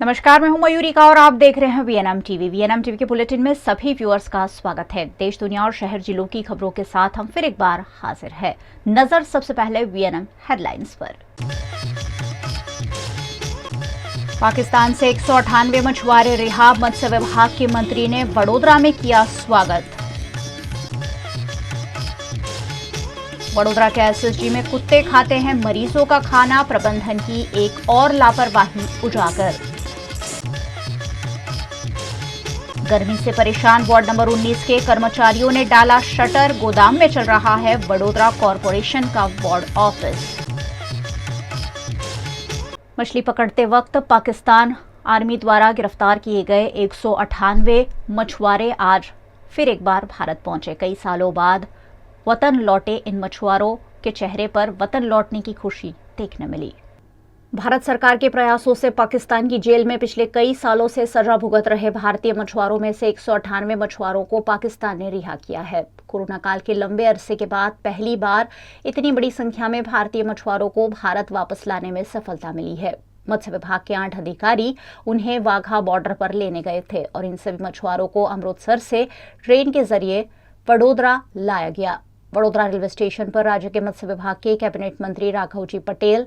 नमस्कार, मैं हूं मयूरिका और आप देख रहे हैं वीएनएम टीवी। वीएनएम टीवी के बुलेटिन में सभी व्यूअर्स का स्वागत है। देश, दुनिया और शहर जिलों की खबरों के साथ हम फिर एक बार हाजिर है। नजर सबसे पहले वीएनएम हेडलाइंस पर। पाकिस्तान से 198 मछुआरे रिहा, मत्स्य विभाग के मंत्री ने वडोदरा में किया स्वागत। वडोदरा के एसएसजी में कुत्ते खाते हैं मरीजों का खाना, प्रबंधन की एक और लापरवाही उजागर। गर्मी से परेशान वार्ड नंबर 19 के कर्मचारियों ने डाला शटर, गोदाम में चल रहा है वडोदरा कॉरपोरेशन का वार्ड ऑफिस। मछली पकड़ते वक्त पाकिस्तान आर्मी द्वारा गिरफ्तार किए गए 198 मछुआरे आज फिर एक बार भारत पहुंचे। कई सालों बाद वतन लौटे इन मछुआरों के चेहरे पर वतन लौटने की खुशी देखने मिली। भारत सरकार के प्रयासों से पाकिस्तान की जेल में पिछले कई सालों से सजा भुगत रहे भारतीय मछुआरों में से 198 मछुआरों को पाकिस्तान ने रिहा किया है। कोरोना काल के लंबे अरसे के बाद पहली बार इतनी बड़ी संख्या में भारतीय मछुआरों को भारत वापस लाने में सफलता मिली है। मत्स्य विभाग के 8 अधिकारी उन्हें वाघा बॉर्डर पर लेने गए थे और इन सभी मछुआरों को अमृतसर से ट्रेन के जरिए वडोदरा लाया गया। वडोदरा रेलवे स्टेशन पर राज्य के मत्स्य विभाग के कैबिनेट मंत्री राघवजी पटेल,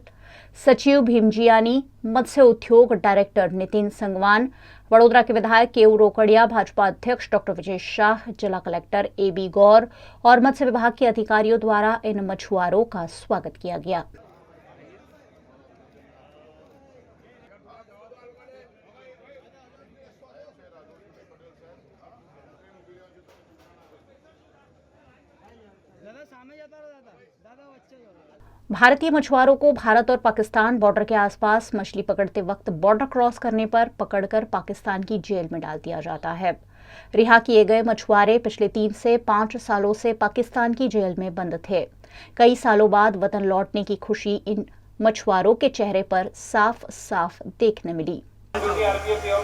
सचिव भीमजियानी, मत्स्य उद्योग डायरेक्टर नितिन संगवान, वडोदरा के विधायक केयू रोकड़िया, भाजपा अध्यक्ष डॉक्टर विजय शाह, जिला कलेक्टर एबी गौर और मत्स्य विभाग के अधिकारियों द्वारा इन मछुआरों का स्वागत किया गया। भारतीय मछुआरों को भारत और पाकिस्तान बॉर्डर के आसपास मछली पकड़ते वक्त बॉर्डर क्रॉस करने पर पकड़कर पाकिस्तान की जेल में डाल दिया जाता है। रिहा किए गए मछुआरे पिछले 3 से 5 सालों से पाकिस्तान की जेल में बंद थे। कई सालों बाद वतन लौटने की खुशी इन मछुआरों के चेहरे पर साफ साफ देखने मिली।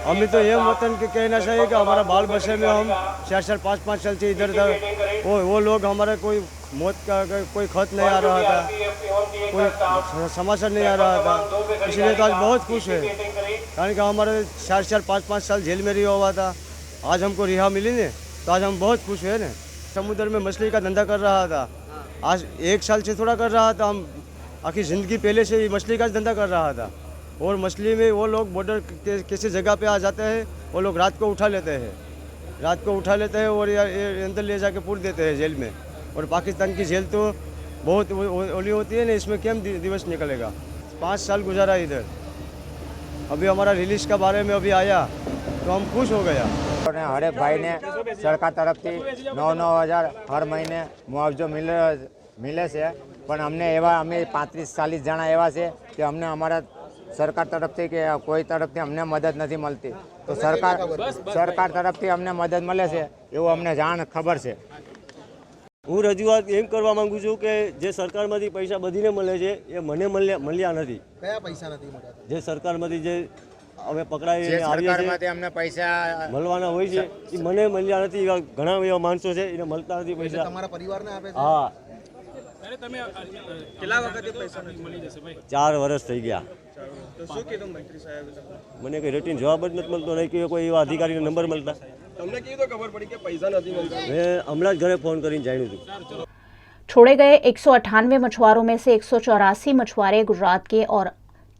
हमें तो ये वतन के कहना चाहिए कि हमारा बाल बच्चे में हम 4-4, 5-5 साल से इधर था। वो लोग हमारा कोई मौत का कोई खत नहीं आ रहा था, कोई समाचार नहीं आ रहा था। इसलिए तो आज बहुत खुश है, कारण कि हमारे 4-4, 5-5 साल जेल में रिहा हुआ था। आज हमको रिहा मिली ने तो आज हम बहुत खुश है न। समुद्र में मछली का धंधा कर रहा था, आज 1 साल से थोड़ा कर रहा था। हम आखिर ज़िंदगी पहले से ही मछली का धंधा कर रहा था। और मछली में वो लोग बॉर्डर किसी जगह पे आ जाते हैं, वो लोग रात को उठा लेते हैं और अंदर ले जाके पूर देते हैं जेल में। और पाकिस्तान की जेल तो बहुत ओली होती है ना, इसमें क्या दिवस निकलेगा। 5 साल गुजारा इधर, अभी हमारा रिलीज का बारे में अभी आया तो हम खुश हो गया। हर एक भाई ने सरकार तरफ से 9-9 हज़ार हर महीने मुआवजो मिले से, पर हमने एवं अमे 35-40 जना एवं से कि हमने हमारा सरकार तरफ से कि कोई तरफ से हमने मदद नहीं मिलती, तो सरकार तरफ से हमने मदद મળે છે એવું અમને જાણ ખબર છે। હું રજૂઆત એમ કરવા માંગુ છું કે જે સરકારમાંથી પૈસા બધીને મળે છે એ મને મળ્યા નથી। કયા પૈસા નથી મળ્યા? જે સરકારમાંથી જે હવે પકડાઈ જે આવીએ છે સરકારમાંથી અમને પૈસા મળવાના હોય છે એ મને મળ્યા નથી। એવા ઘણા એવા માણસો છે એને મળતા નથી પૈસા। તમારા પરિવારને આપે છે? હા, અરે તમે કેટલા વખતે પૈસા નથી મળી જશે ભાઈ? 4 વર્ષ થઈ ગયા। તો શું કીધું મંત્રી સાહેબ? મને કંઈ રૂટીન જવાબ જ નથી મળતો, નહીં કે કોઈ એવા અધિકારીનો નંબર મળતા। તમને કેવી તો ખબર પડી કે પૈસા નથી મળતા? મેં હમણાં જ ઘરે ફોન કરીને જાણ્યું હતું। छोड़े गए 198 मछुआरों में से 184 मछुआरे गुजरात के और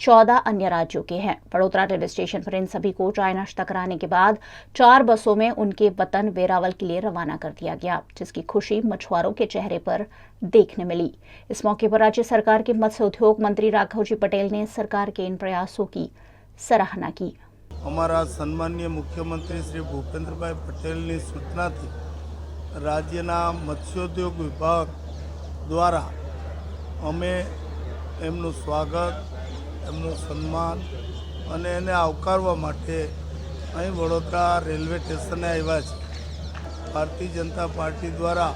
14 अन्य राज्यों के हैं। वडोदरा रेलवे स्टेशन पर इन सभी को चाय नाश्ता कराने के बाद 4 बसों में उनके वतन वेरावल के लिए रवाना कर दिया गया, जिसकी खुशी मछुआरों के चेहरे पर देखने मिली। इस मौके पर राज्य सरकार के मत्स्य उद्योग मंत्री राघवजी पटेल ने सरकार के इन प्रयासों की सराहना की। हमारा सम्माननीय मुख्यमंत्री श्री भूपेन्द्रभाई पटेलની સૂચનાથી રાજ્યના મત્સ્યોદ્યોગ વિભાગ દ્વારા અમે એમનું સ્વાગત, એમનું સન્માન અને એને આવકારવા માટે અહીં વડોદરા રેલવે સ્ટેશને આવ્યા છે। ભારતીય જનતા પાર્ટી દ્વારા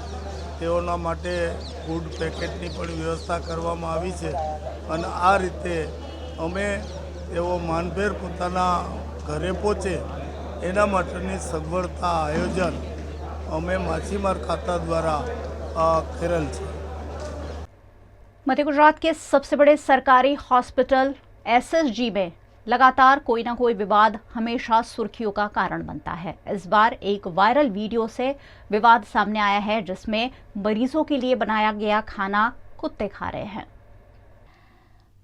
તેઓના માટે ફૂડ પેકેટની પણ વ્યવસ્થા કરવામાં આવી છે અને આ રીતે અમે તેઓ માનભેર પોતાના ઘરે પહોંચે એના માટેની સગવડતા આયોજન અમે માછીમાર ખાતા द्वारा કરેલ છે। मध्य गुजरात के सबसे बड़े सरकारी हॉस्पिटल एसएसजी में लगातार कोई ना कोई विवाद हमेशा सुर्खियों का कारण बनता है। इस बार एक वायरल वीडियो से विवाद सामने आया है जिसमें मरीजों के लिए बनाया गया खाना कुत्ते खा रहे हैं।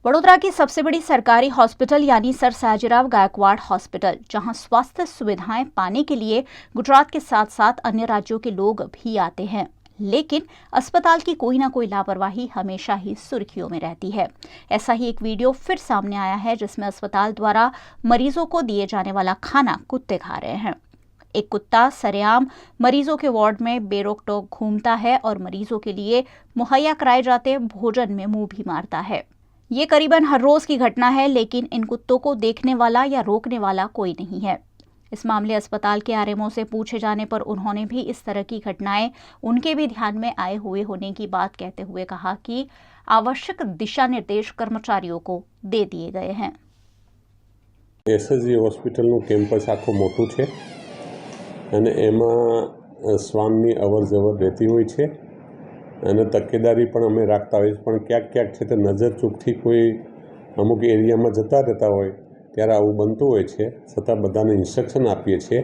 वडोदरा की सबसे बड़ी सरकारी हॉस्पिटल यानी सर सयाजीराव गायकवाड़ हॉस्पिटल, जहां स्वास्थ्य सुविधाएं पाने के लिए गुजरात के साथ साथ अन्य राज्यों के लोग भी आते हैं, लेकिन अस्पताल की कोई ना कोई लापरवाही हमेशा ही सुर्खियों में रहती है। ऐसा ही एक वीडियो फिर सामने आया है जिसमें अस्पताल द्वारा मरीजों को दिए जाने वाला खाना कुत्ते खा रहे हैं। एक कुत्ता सरेआम मरीजों के वार्ड में बेरोक-टोक घूमता है और मरीजों के लिए मुहैया कराए जाते भोजन में मुंह भी मारता है। ये करीबन हर रोज की घटना है, लेकिन इन कुत्तों को देखने वाला या रोकने वाला कोई नहीं है। इस मामले अस्पताल के आरएमओ से पूछे जाने पर उन्होंने भी इस तरह की घटनाएं उनके भी ध्यान में आए हुए होने की बात कहते हुए कहा कि आवश्यक दिशा निर्देश कर्मचारियों को दे दिए गए हैं। એસએસજી હોસ્પિટલનું કેમ્પસ આખું મોટું છે અને એમાં શ્વાનની અવર જવર રહેતી હોય છે અને તકેદારી પણ અમે રાખતા હોઈએ છીએ, પણ ક્યાંક ક્યાંક છે તે નજર ચૂકથી કોઈ અમુક એરિયામાં જતા રહેતા હોય ત્યારે આવું બનતું હોય છે, છતાં બધાને ઇન્સ્ટ્રક્શન આપીએ છીએ।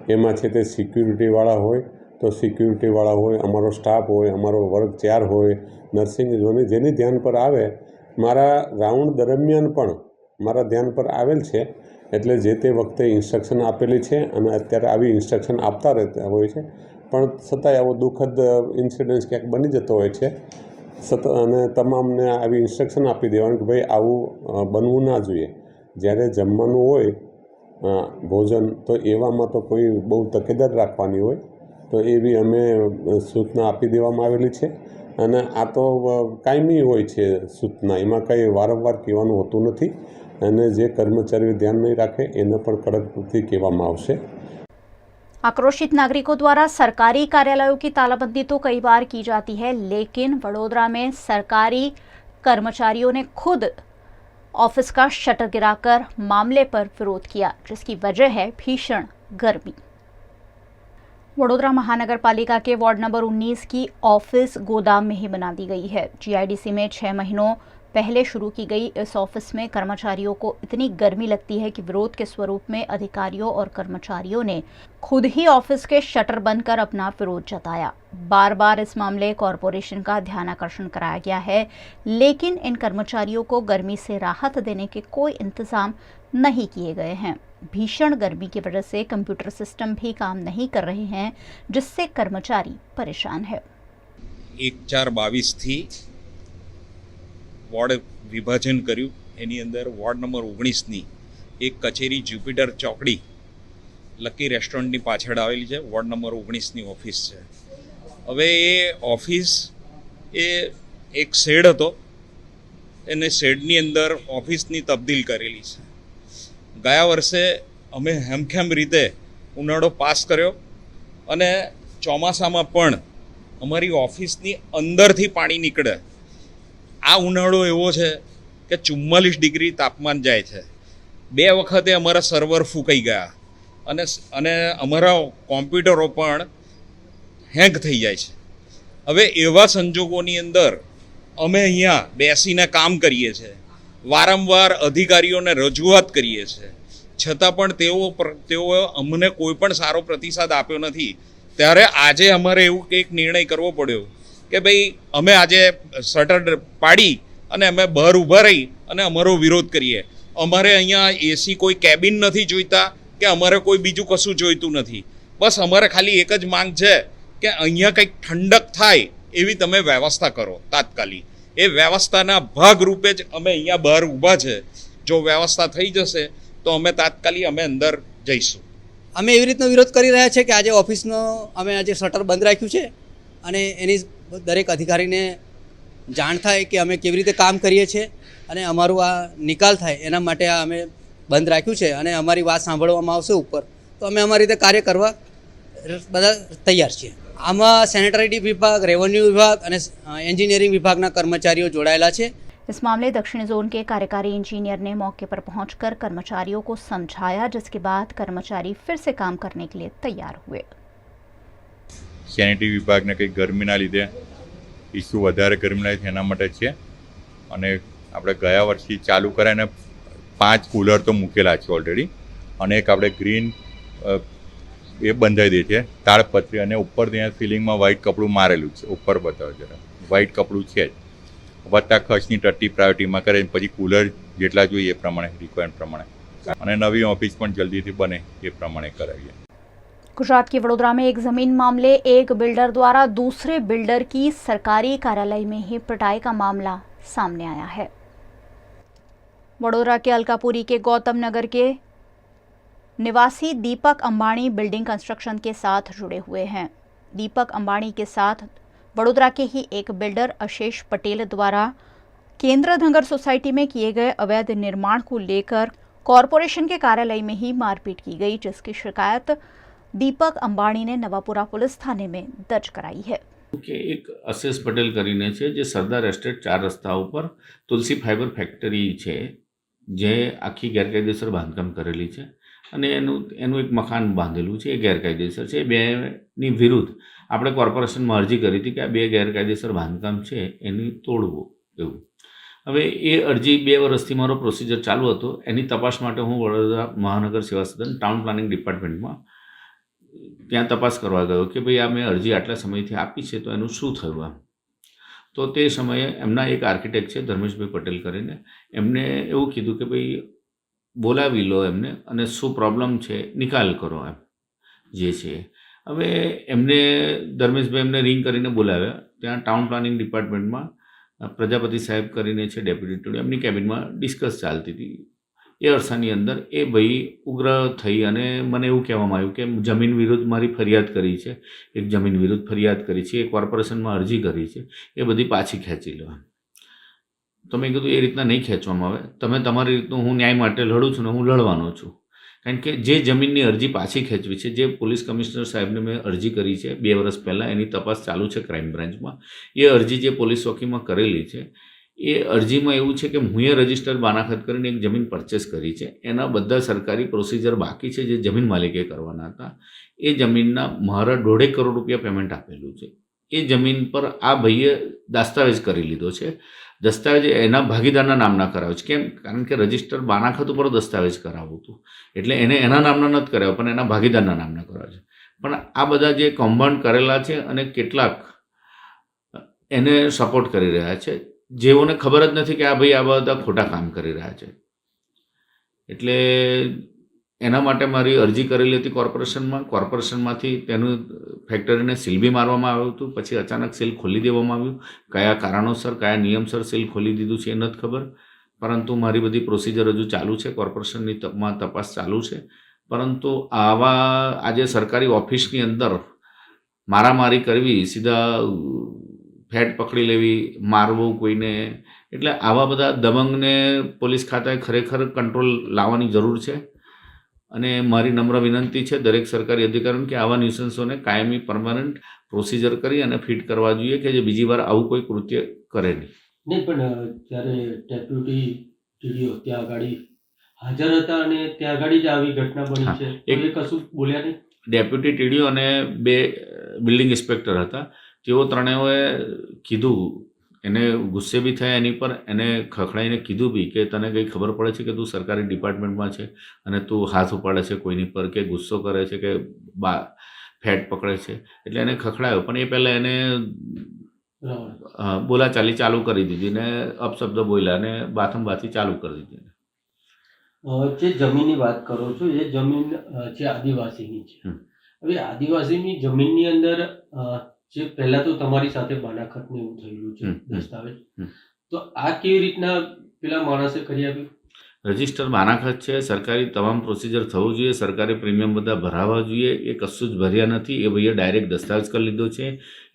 એમાં છે તે સિક્યુરિટીવાળા હોય તો સિક્યુરિટીવાળા હોય, અમારો સ્ટાફ હોય, અમારો વર્ગ 4 હોય, નર્સિંગ હોય, જેની ધ્યાન પર આવે, મારા રાઉન્ડ દરમિયાન પણ મારા ધ્યાન પર આવેલ છે, એટલે જે તે વખતે ઇન્સ્ટ્રક્શન આપેલી છે અને અત્યારે આવી ઇન્સ્ટ્રક્શન આપતા રહેતા હોય છે, પણ છતાંય આવો દુઃખદ ઇન્સિડન્સ ક્યાંક બની જતો હોય છે। અને તમામને આવી ઇન્સ્ટ્રક્શન આપી દેવાનું કે ભાઈ આવું બનવું ના જોઈએ। જ્યારે જમવાનું હોય ભોજન તો એવામાં તો કોઈ બહુ તકેદાર રાખવાની હોય, તો એવી અમે સૂચના આપી દેવામાં આવેલી છે અને આ તો કાયમી હોય છે સૂચના, એમાં કંઈ વારંવાર કહેવાનું હોતું નથી અને જે કર્મચારીઓ ધ્યાન નહીં રાખે એને પણ કડકથી કહેવામાં આવશે। आक्रोशित नागरिकों द्वारा सरकारी कार्यालयों की तालाबंदी तो कई बार की जाती है, लेकिन वडोदरा में सरकारी कर्मचारियों ने खुद ऑफिस का शटर गिराकर मामले पर विरोध किया, जिसकी वजह है भीषण गर्मी। वडोदरा महानगर पालिका के वार्ड नंबर 19 की ऑफिस गोदाम में ही बना दी गई है। जीआईडीसी में 6 महीनों पहले शुरू की गई इस ऑफिस में कर्मचारियों को इतनी गर्मी लगती है कि विरोध के स्वरूप में अधिकारियों और कर्मचारियों ने खुद ही ऑफिस के शटर बंद कर अपना विरोध जताया। बार बार इस मामले कॉरपोरेशन का ध्यान आकर्षण कराया गया है, लेकिन इन कर्मचारियों को गर्मी से राहत देने के कोई इंतजाम नहीं किए गए हैं। भीषण गर्मी की वजह से कंप्यूटर सिस्टम भी काम नहीं कर रहे हैं, जिससे कर्मचारी परेशान है। 1/4/22 થી વોર્ડ વિભાજન કર્યું। એની અંદર વોર્ડ નંબર 19ની એક કચેરી જ્યુપિટર ચોકડી લકી રેસ્ટોરન્ટની પાછળ આવેલી છે, વોર્ડ નંબર 19ની ઓફિસ છે। હવે એ ઓફિસ એ એક શેડ હતો, એને શેડની અંદર ઓફિસની તબદીલ કરેલી છે। ગયા વર્ષે અમે હેમખેમ રીતે ઉનાળો પાસ કર્યો અને ચોમાસામાં પણ અમારી ઓફિસની અંદરથી પાણી નીકળે। આ ઉનાળો એવો છે કે 44 ડિગ્રી તાપમાન જાય છે। 2 વખતે અમારા સર્વર ફૂંકાઈ ગયા અને અમારા કોમ્પ્યુટરો પણ હેંગ થઈ જાય છે। હવે એવા સંજોગોની અંદર અમે અહીંયા બેસીને કામ કરીએ છીએ, વારંવાર અધિકારીઓને રજૂઆત કરીએ છીએ, છતાં પણ તેઓ અમને કોઈ પણ સારો પ્રતિસાદ આપ્યો નથી। ત્યારે આજે અમારે એવું એક નિર્ણય કરવો પડ્યો કે ભાઈ અમે આજે શટર પાડી અને અમે બહાર ઊભા રહી અને અમારો વિરોધ કરીએ। અમારે અહીંયા એસી કોઈ કેબિન નથી જોઈતા કે અમારે કોઈ બીજું કશું જોઈતું નથી, બસ અમારે ખાલી એક જ માંગ છે કે અહીંયા કંઈક ઠંડક થાય એવી તમે વ્યવસ્થા કરો તાત્કાલિક। એ વ્યવસ્થાના ભાગરૂપે જ અમે અહીંયા બહાર ઊભા છે। જો વ્યવસ્થા થઈ જશે તો અમે તાત્કાલિક અમે અંદર જઈશું। અમે એવી રીતનો વિરોધ કરી રહ્યા છે કે આજે ઓફિસનો અમે આજે શટર બંધ રાખ્યું છે અને એની દરેક અધિકારીને જાણ થાય કે અમે કેવી રીતે કામ કરીએ છીએ અને અમારું આ નિકાલ થાય એના માટે આ અમે બંધ રાખ્યું છે અને અમારી વાત સાંભળવામાં આવશે ઉપર, તો અમે અમારી રીતે કાર્ય કરવા બધા તૈયાર છીએ। આમાં સેનેટરી વિભાગ, રેવન્યू વિભાગ અને એન્જિનિયરિંગ વિભાગના કર્મચારીઓ જોડાયેલા છે। इस मामले दक्षिण जोन के कार्यकारी इंजीनियर ने मौके पर पहुंचकर कर्मचारियों को समझाया, जिसके बाद कर्मचारी फिर से काम करने के लिए तैयार हुए। સેનેટરી વિભાગને કંઈક ગરમીના લીધે ઇસ્યુ વધારે ગરમીના એના માટે છે અને આપણે ગયા વર્ષથી ચાલુ કરાઈને 5 કુલર તો મૂકેલા છે ઓલરેડી, અને એક આપણે ગ્રીન એ બંધાઈ દે છે તાડપત્રી, અને ઉપર ત્યાં સીલિંગમાં વ્હાઇટ કપડું મારેલું છે. ઉપર બતાવો જરા, વ્હાઇટ કપડું છે જ. વત્તા ખર્ચની ટટ્ટી પ્રાયોરિટીમાં કરે, પછી કુલર જેટલા જોઈએ એ પ્રમાણે, રિક્વાયરમેન્ટ પ્રમાણે, અને નવી ઓફિસ પણ જલ્દીથી બને એ પ્રમાણે કરાવીએ. गुजरात के वडोदरा में एक जमीन मामले एक बिल्डर द्वारा दूसरे बिल्डर की सरकारी कार्यालय में ही पिटाई का मामला सामने आया है. वडोदरा के अलकापुरी के गौतम नगर के निवासी दीपक अंबानी बिल्डिंग कंस्ट्रक्शन के साथ जुड़े हुए हैं. दीपक अंबानी के साथ वडोदरा के ही एक बिल्डर अशेष पटेल द्वारा केंद्र नगर सोसाइटी में किए गए अवैध निर्माण को लेकर कॉरपोरेशन के कार्यालय में ही मारपीट की गई, जिसकी शिकायत दीपक अंबानी ने नवापुरा पुलिस थाने में दर्ज कराई है. કે એક અશેષ પટેલ કરીને છે, જે સરદાર એસ્ટેટ 4 રસ્તા ઉપર તુલસી ફાઇબર ફેક્ટરી છે, જે આખી ગેરકાયદેસર બાંધકામ કરેલી છે, અને એનું એક મકાન બાંધેલું છે, એ ગેરકાયદેસર છે. એ બેની વિરુદ્ધ આપણે કોર્પોરેશનમાં અરજી કરી હતી કે આ 2 ગેરકાયદેસર બાંધકામ છે એની તોડવું એવું. હવે એ અરજી 2 વર્ષથી મારો પ્રોસિજર ચાલુ હતો. એની તપાસ માટે હું વડોદરા મહાનગર સેવા સદન ટાઉન પ્લાનિંગ ડિપાર્ટમેન્ટમાં ત્યાં તપાસ કરવા ગયો કે ભાઈ આ મેં અરજી આટલા સમયથી આપી છે તો એનું શું થયું આમ. તો તે સમયે એમના એક આર્કિટેક્ટ છે ધર્મેશભાઈ પટેલ કરીને, એમને એવું કીધું કે ભાઈ બોલાવી લો એમને, અને શું પ્રોબ્લેમ છે નિકાલ કરો એમ જે છે. હવે એમને ધર્મેશભાઈ એમને રિંગ કરીને બોલાવ્યા. ત્યાં ટાઉન પ્લાનિંગ ડિપાર્ટમેન્ટમાં પ્રજાપતિ સાહેબ કરીને છે ડેપ્યુટી ટીડીઓ, એમની કેબિનમાં ડિસ્કસ ચાલતી હતી. એ અરસાની અંદર એ ભાઈ ઉગ્ર થઈ અને મને એવું કહેવામાં આવ્યું કે જમીન વિરુદ્ધ મારી ફરિયાદ કરી છે, એક જમીન વિરુદ્ધ ફરિયાદ કરી છે, એ કોર્પોરેશનમાં અરજી કરી છે, એ બધી પાછી ખેંચી લો. તો મેં કીધું એ રીતના નહીં ખેંચવામાં આવે, તમે તમારી રીતનું, હું ન્યાય માટે લડું છું ને હું લડવાનો છું. કારણ કે જે જમીનની અરજી પાછી ખેંચવી છે, જે પોલીસ કમિશનર સાહેબને મેં અરજી કરી છે 2 વર્ષ પહેલાં, એની તપાસ ચાલુ છે ક્રાઇમ બ્રાન્ચમાં. એ અરજી જે પોલીસ ચોકીમાં કરેલી છે, એ અરજીમાં એવું છે કે હું રજિસ્ટર બાનાખત કરીને એક જમીન પરચેસ કરી છે, એના બધા સરકારી પ્રોસિજર બાકી છે જે જમીન માલિકે કરવાના હતા. એ જમીનના મારા 1.5 કરોડ રૂપિયા પેમેન્ટ આપેલું છે. એ જમીન પર આ ભાઈએ દસ્તાવેજ કરી લીધો છે. દસ્તાવેજ એના ભાગીદારના નામના કરાવ્યો છે. કેમ? કારણ કે રજિસ્ટર બાનાખત ઉપર દસ્તાવેજ કરાવવું હતું, એટલે એને એના નામના નથી કરાવ્યો, પણ એના ભાગીદારના નામના કરાવ્યો છે. પણ આ બધા જે કૌભાંડ કરેલા છે અને કેટલાક એને સપોર્ટ કરી રહ્યા છે, જેઓને ખબર જ નથી કે આ ભાઈ આ બધા ખોટા કામ કરી રહ્યા છે. એટલે એના માટે મારી અરજી કરેલી હતી કોર્પોરેશનમાં. કોર્પોરેશનમાંથી તેનું ફેક્ટરીને સીલ બી મારવામાં આવ્યું હતું. પછી અચાનક સીલ ખોલી દેવામાં આવ્યું. કયા કારણોસર, કયા નિયમસર સીલ ખોલી દીધું છે એ નથી ખબર, પરંતુ મારી બધી પ્રોસિજર હજુ ચાલુ છે. કોર્પોરેશનની તપાસ ચાલુ છે. પરંતુ આવા આજે સરકારી ઓફિસની અંદર મારામારી કરવી, સીધા ફેટ પકડી લેવી, મારવું કોઈને, એટલે આવા બધા દબંગને પોલીસ ખાતાએ ખરેખર કંટ્રોલ લાવવાની જરૂર છે. અને મારી નમ્ર વિનંતી છે દરેક સરકારી અધિકારીઓને કે આવા ન્યુસન્સોને કાયમી પરમાનન્ટ પ્રોસિજર કરી અને ફિટ કરવા જોઈએ કે જે બીજી વાર આવું કોઈ કૃત્ય કરે નહીં. નહીં, પણ ત્યારે ડેપ્યુટી ટીડીઓ ત્યાં આગળ હાજર હતા અને ત્યાં આગળ જ આવી ઘટના બની છે, એ કશું બોલ્યા નહીં? ડેપ્યુટી ટીડીઓ અને 2 બિલ્ડિંગ ઇન્સ્પેક્ટર હતા, તેઓ ત્રણેઓએ કીધું, એને ગુસ્સે બી થયા એની પર, એને ખખડાઈને કીધું બી કે તને કંઈ ખબર પડે છે કે તું સરકારી ડિપાર્ટમેન્ટમાં છે અને તું હાથ ઉપાડે છે કોઈની પર, કે ગુસ્સો કરે છે, કે ફેટ પકડે છે. એટલે એને ખખડાયો, પણ એ પહેલાં એને બોલાચાલી ચાલુ કરી દીધી ને અપશબ્દ બોલ્યા ને બાથમબાથી ચાલુ કરી દીધી. જે જમીનની વાત કરો છો, એ જમીન જે આદિવાસીની છે, હવે આદિવાસીની જમીનની અંદર જે પહેલા તો તમારી સાથે બાનાખત ને એવું થયેલું છે દસ્તાવેજ, તો આ કેવી રીતના પેલા માણસે કરી આપ્યું? રજિસ્ટર બાનાખત છે, સરકારી તમામ પ્રોસિજર થવું જોઈએ, સરકારી પ્રીમિયમ બધા ભરાવવા જોઈએ, એ કશું જ ભર્યા નથી. એ ભાઈએ ડાયરેક્ટ દસ્તાવેજ કરી લીધો છે.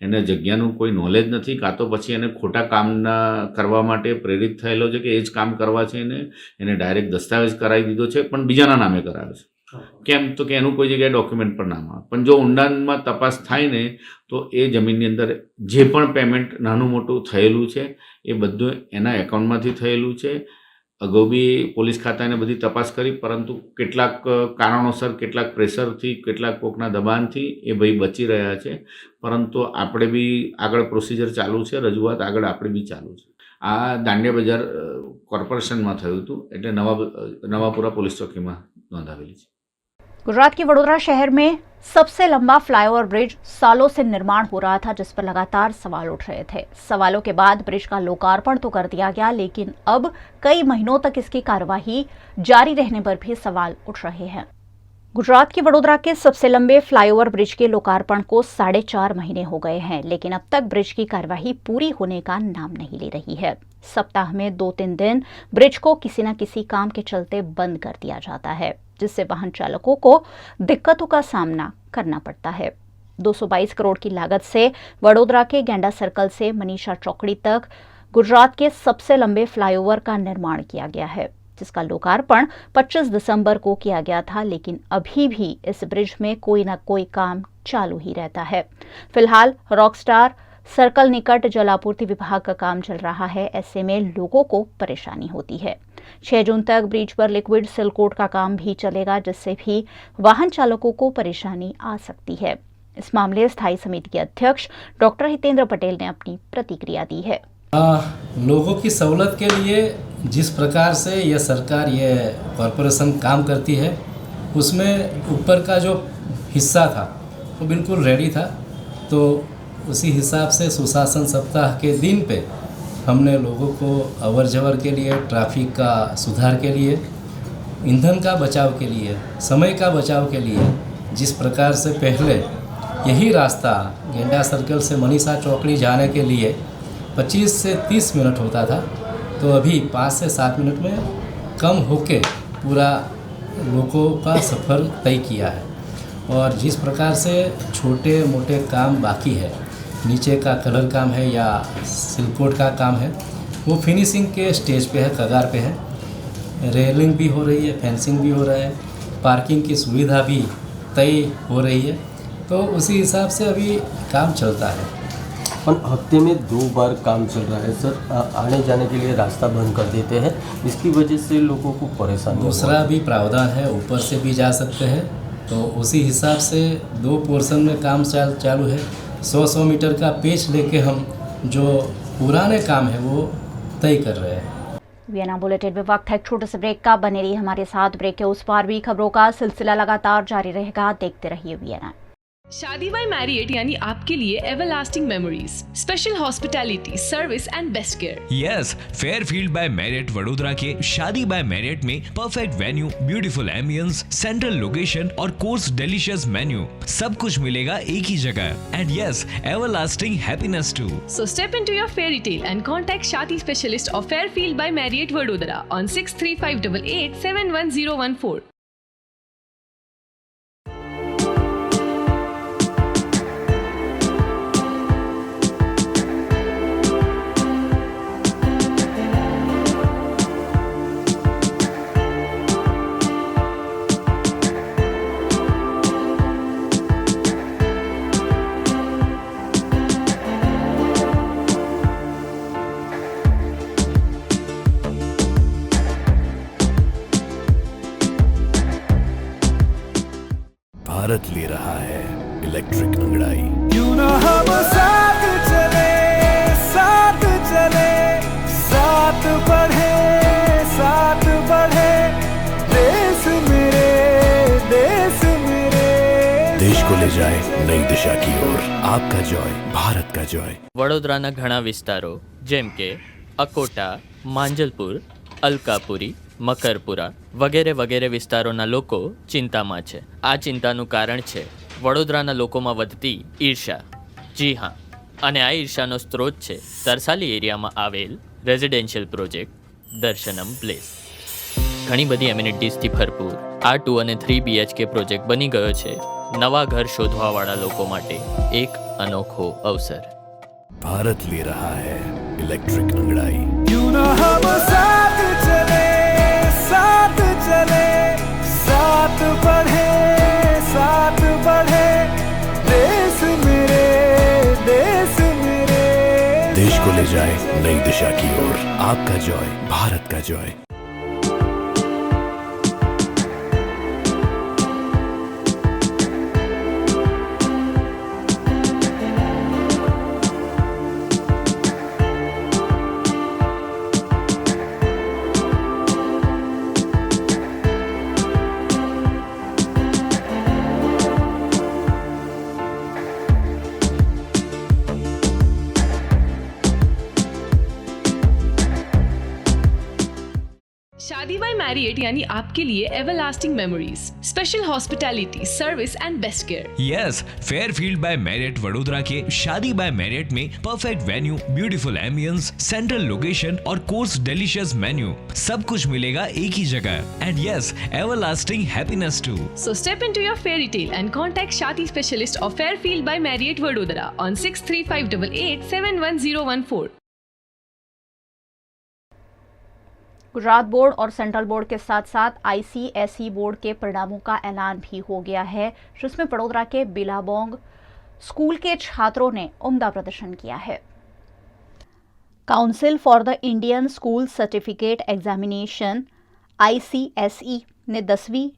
એને જગ્યાનું કોઈ નોલેજ નથી, કાં તો પછી એને ખોટા કામના કરવા માટે પ્રેરિત થયેલો છે કે એ જ કામ કરવા છે, એને ડાયરેક્ટ દસ્તાવેજ કરાવી દીધો છે, પણ બીજાના નામે કરાવે છે. કેમ? તો કે એનું કોઈ જગ્યાએ ડોક્યુમેન્ટ પણ ના આવે. પણ જો ઊંડાણમાં તપાસ થાય ને તો એ જમીનની અંદર જે પણ પેમેન્ટ નાનું મોટું થયેલું છે એ બધું એના એકાઉન્ટમાંથી થયેલું છે. અગાઉ બી પોલીસ ખાતાને બધી તપાસ કરી, પરંતુ કેટલાક કારણોસર, કેટલાક પ્રેશરથી, કેટલાક કોકના દબાણથી એ ભાઈ બચી રહ્યા છે. પરંતુ આપણે બી આગળ પ્રોસિજર ચાલુ છે, રજૂઆત આગળ આપણે બી ચાલુ છે. આ દાંડિયા બજાર કોર્પોરેશનમાં થયું હતું, એટલે નવાપુરા પોલીસ ચોકીમાં નોંધાવેલી છે. गुजरात के वडोदरा शहर में सबसे लंबा फ्लाईओवर ब्रिज सालों से निर्माण हो रहा था, जिस पर लगातार सवाल उठ रहे थे. सवालों के बाद ब्रिज का लोकार्पण तो कर दिया गया, लेकिन अब कई महीनों तक इसकी कार्यवाही जारी रहने पर भी सवाल उठ रहे हैं. गुजरात के वडोदरा के सबसे लंबे फ्लाईओवर ब्रिज के लोकार्पण को 4.5 महीने हो गए हैं, लेकिन अब तक ब्रिज की कार्यवाही पूरी होने का नाम नहीं ले रही है. सप्ताह में 2-3 दिन ब्रिज को किसी न किसी काम के चलते बंद कर दिया जाता है, जिससे वाहन चालकों को दिक्कतों का सामना करना पड़ता है. 222 करोड़ की लागत से वडोदरा के गेंडा सर्कल से मनीषा चौकड़ी तक गुजरात के सबसे लंबे फ्लाईओवर का निर्माण किया गया है, जिसका लोकार्पण 25 दिसंबर को किया गया था, लेकिन अभी भी इस ब्रिज में कोई न कोई काम चालू ही रहता है. फिलहाल रॉकस्टार सर्कल निकट जल आपूर्ति विभाग का काम चल रहा है. ऐसे में लोगों को परेशानी होती है. 6 जून तक ब्रिज पर लिक्विड सिलकोट का काम भी चलेगा, जिससे भी वाहन चालकों को परेशानी आ सकती है. इस मामले स्थायी समिति के अध्यक्ष डॉक्टर हितेंद्र पटेल ने अपनी प्रतिक्रिया दी है. लोगों की सहूलत के लिए जिस प्रकार से यह सरकार ये कॉरपोरेशन काम करती है, उसमें ऊपर का जो हिस्सा था वो बिल्कुल रेडी था. तो उसी हिसाब से सुशासन सप्ताह के दिन पे हमने लोगों को अवर जवर के लिए, ट्रैफिक का सुधार के लिए, ईंधन का बचाव के लिए, समय का बचाव के लिए, जिस प्रकार से पहले यही रास्ता गेंडा सर्कल से मनीषा चौकड़ी जाने के लिए 25 से 30 मिनट होता था, तो अभी 5 से 7 मिनट में कम होके पूरा लोगों का सफ़र तय किया है. और जिस प्रकार से छोटे मोटे काम बाकी है, नीचे का कलर काम है या सिलकोट का काम है, वो फिनिशिंग के स्टेज पे है, कगार पे है. रेलिंग भी हो रही है, फेंसिंग भी हो रहा है, पार्किंग की सुविधा भी तय हो रही है. तो उसी हिसाब से अभी काम चलता है. पर हफ्ते में 2 बार काम चल रहा है सर. आने जाने के लिए रास्ता बंद कर देते हैं, इसकी वजह से लोगों को परेशानी. दूसरा भी प्रावधान है, ऊपर से भी जा सकते हैं. तो उसी हिसाब से 2 पोर्शन में काम चालू है. 100 मीटर का पेच लेके हम जो पुराने काम है वो तय कर रहे हैं. वीएनआर बुलेटिन में वक्त है एक छोटे से ब्रेक का. बने रहिए हमारे साथ. ब्रेक के उस पार भी खबरों का सिलसिला लगातार जारी रहेगा. देखते रहिए वीएनआर. शादी बाय मैरिएट यानी आपके लिए everlasting memories, special hospitality, service and best care. Yes, Fairfield by Marriott Vadodara के शादी बाय मैरिएट में perfect venue, beautiful ambience, central location और कोर्स डिलीशियस मेन्यू, सब कुछ मिलेगा एक ही जगह. And yes, everlasting happiness too. So step into your fairy tale and contact Shadi specialist of Fairfield by Marriott Vadodara on 63588 71014. Bharat ले रहा है इलेक्ट्रिक अंगड़ाई. क्यों ना हम साथ चले, साथ चले, साथ बढ़े, साथ बढ़े. देश मेरे, देश मेरे. देश को ले जाए नई दिशा की ओर. आपका जॉय, भारत का जॉय. વડોદરાના ઘણા વિસ્તારો જેમ કે અકોટા, માંજલપુર, અલકાપુરી, મકરપુરા વગેરે વગેરે વિસ્તારોના લોકો ચિંતામાં છે. આ ચિંતાનું કારણ છે વડોદરાના લોકોમાં વધતી ઈર્ષા. જી હા, અને આ ઈર્ષાનો સ્ત્રોત છે તરસાલી એરિયામાં આવેલ રેઝિડેન્શિયલ પ્રોજેક્ટ દર્શનમ પ્લેસ. ઘણી બધી એમ્યુનિટીઝથી ભરપૂર આ 2 અને 3 BHK પ્રોજેક્ટ બની ગયો છે નવા ઘર શોધવાવાળા લોકો માટે એક અનોખો અવસર. भारत ले रहा है इलेक्ट्रिक अंगड़ाई. क्यों ना हम साथ चले, साथ चले, साथ बढ़े, साथ बढ़े. देश मेरे, देश मेरे. देश को ले जाए नई दिशा की ओर. आपका जॉय, भारत का जॉय. शादी बाय मैरियट यानी आपके लिए everlasting memories, special hospitality, service and best care. Yes, Fairfield by Marriott Vadodara के शादी बाय मैरियट में perfect venue, beautiful ambience, central location और कोर्स डिलीशियस मेन्यू, सब कुछ मिलेगा एक ही जगह। And yes, everlasting happiness too. So step into your fairy tale and contact Shadi Specialist of Fairfield by Marriott Vadodara on 63588 71014. Gujarat board और central board के साथ साथ ICSE बोर्ड के परिणामों का ऐलान भी हो गया है, जिसमें वडोदरा के बिलाबोंग स्कूल के छात्रों ने उम्दा प्रदर्शन किया है। Council for the Indian school certificate examination ICSE ने 10वीं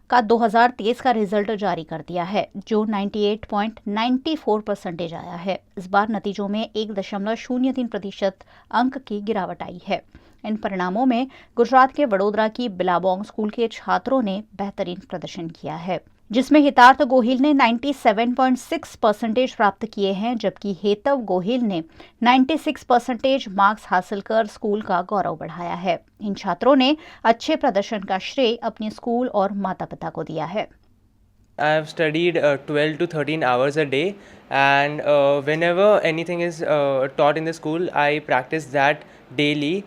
का 2023 का रिजल्ट जारी कर दिया है, जो 98.94% आया है। इस बार नतीजों में 1.03% अंक की गिरावट आई है। इन परिणामों में गुजरात के वडोदरा की बिलाबोंग स्कूल के छात्रों ने बेहतरीन प्रदर्शन किया है, जिसमें हितार्थ गोहिल ने 97.6% प्राप्त किए हैं, जबकि हेतव गोहिल ने 96% मार्क्स हासिल कर स्कूल का गौरव बढ़ाया है। इन छात्रों ने अच्छे प्रदर्शन का श्रेय अपने स्कूल और माता पिता को दिया है। I have studied 12 to 13 hours a day, and whenever anything is taught in the school, I practice that daily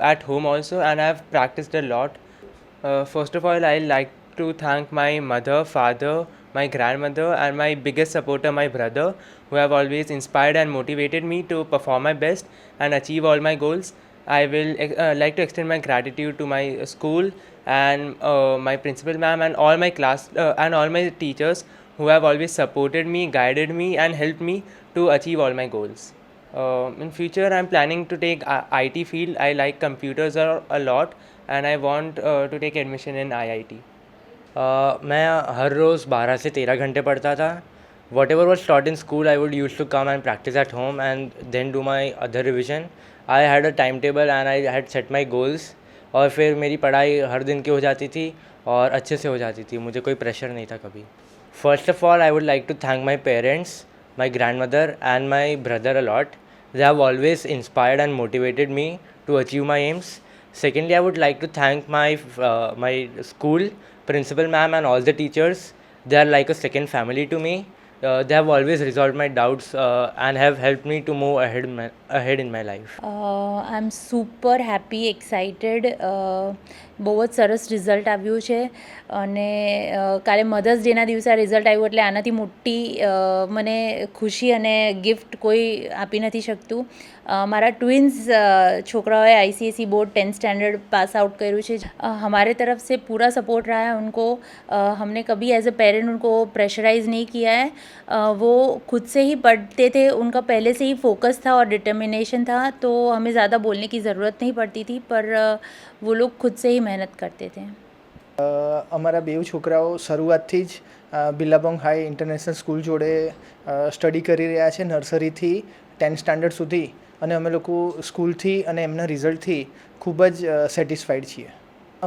at home also, and I have practiced a lot. First of all, I like to thank my mother, father, my grandmother, and my biggest supporter, my brother, who have always inspired and motivated me to perform my best and achieve all my goals. I will like to extend my gratitude to my school and my principal ma'am and all my class and all my teachers who have always supported me, guided me, and helped me to achieve all my goals. In future, I'm planning to take IT field. I like computers a lot, and I want to take admission in IIT. मैं हर रोज़ 12 से 13 घंटे पढ़ता था। Whatever was taught in school, I would used to come and practice at home and then do my other revision. I had a timetable and I had set my goals. और फिर मेरी पढ़ाई हर दिन की हो जाती थी और अच्छे से हो जाती थी, मुझे कोई प्रेशर नहीं था कभी। First of all, I would like to thank my parents, my grandmother and my brother a lot. They have always inspired and motivated me to achieve my aims. Secondly, I would like to thank my school, principal ma'am and all the teachers. They are like a second family to me. They have always resolved my doubts and have helped me to move ahead in my life. I'm super happy, excited. બહુ જ સરસ result આવ્યું છે અને કાલે mothers ડેના દિવસે આ result આવ્યું એટલે આનાથી મોટી મને ખુશી અને ગિફ્ટ કોઈ આપી નથી શકતું। મારા ટ્વિન્સ છોકરાઓએ ICSE board 10th standard pass out કર્યું છે। हमारे तरफ से पूरा सपोर्ट रहा है उनको। हमने कभी एज अ पेरेंट उनको प्रेशराइज़ नहीं किया है। वो खुद से ही पढ़ते थे, उनका पहले से ही फोकस था और डिटर्मिनेशन था, तो हमें ज़्यादा बोलने की ज़रूरत नहीं पड़ती थी, पर वो लोग खुद से ही મહેનત કરતે થે। અમારા બેઉ છોકરાઓ શરૂઆતથી જ બિલાબોંગ હાઈ ઇન્ટરનેશનલ સ્કૂલ જોડે સ્ટડી કરી રહ્યા છે, નર્સરીથી 10th સ્ટાન્ડર્ડ સુધી, અને અમે લોકો સ્કૂલથી અને એમના રિઝલ્ટથી ખૂબ જ સેટિસ્ફાઈડ છીએ।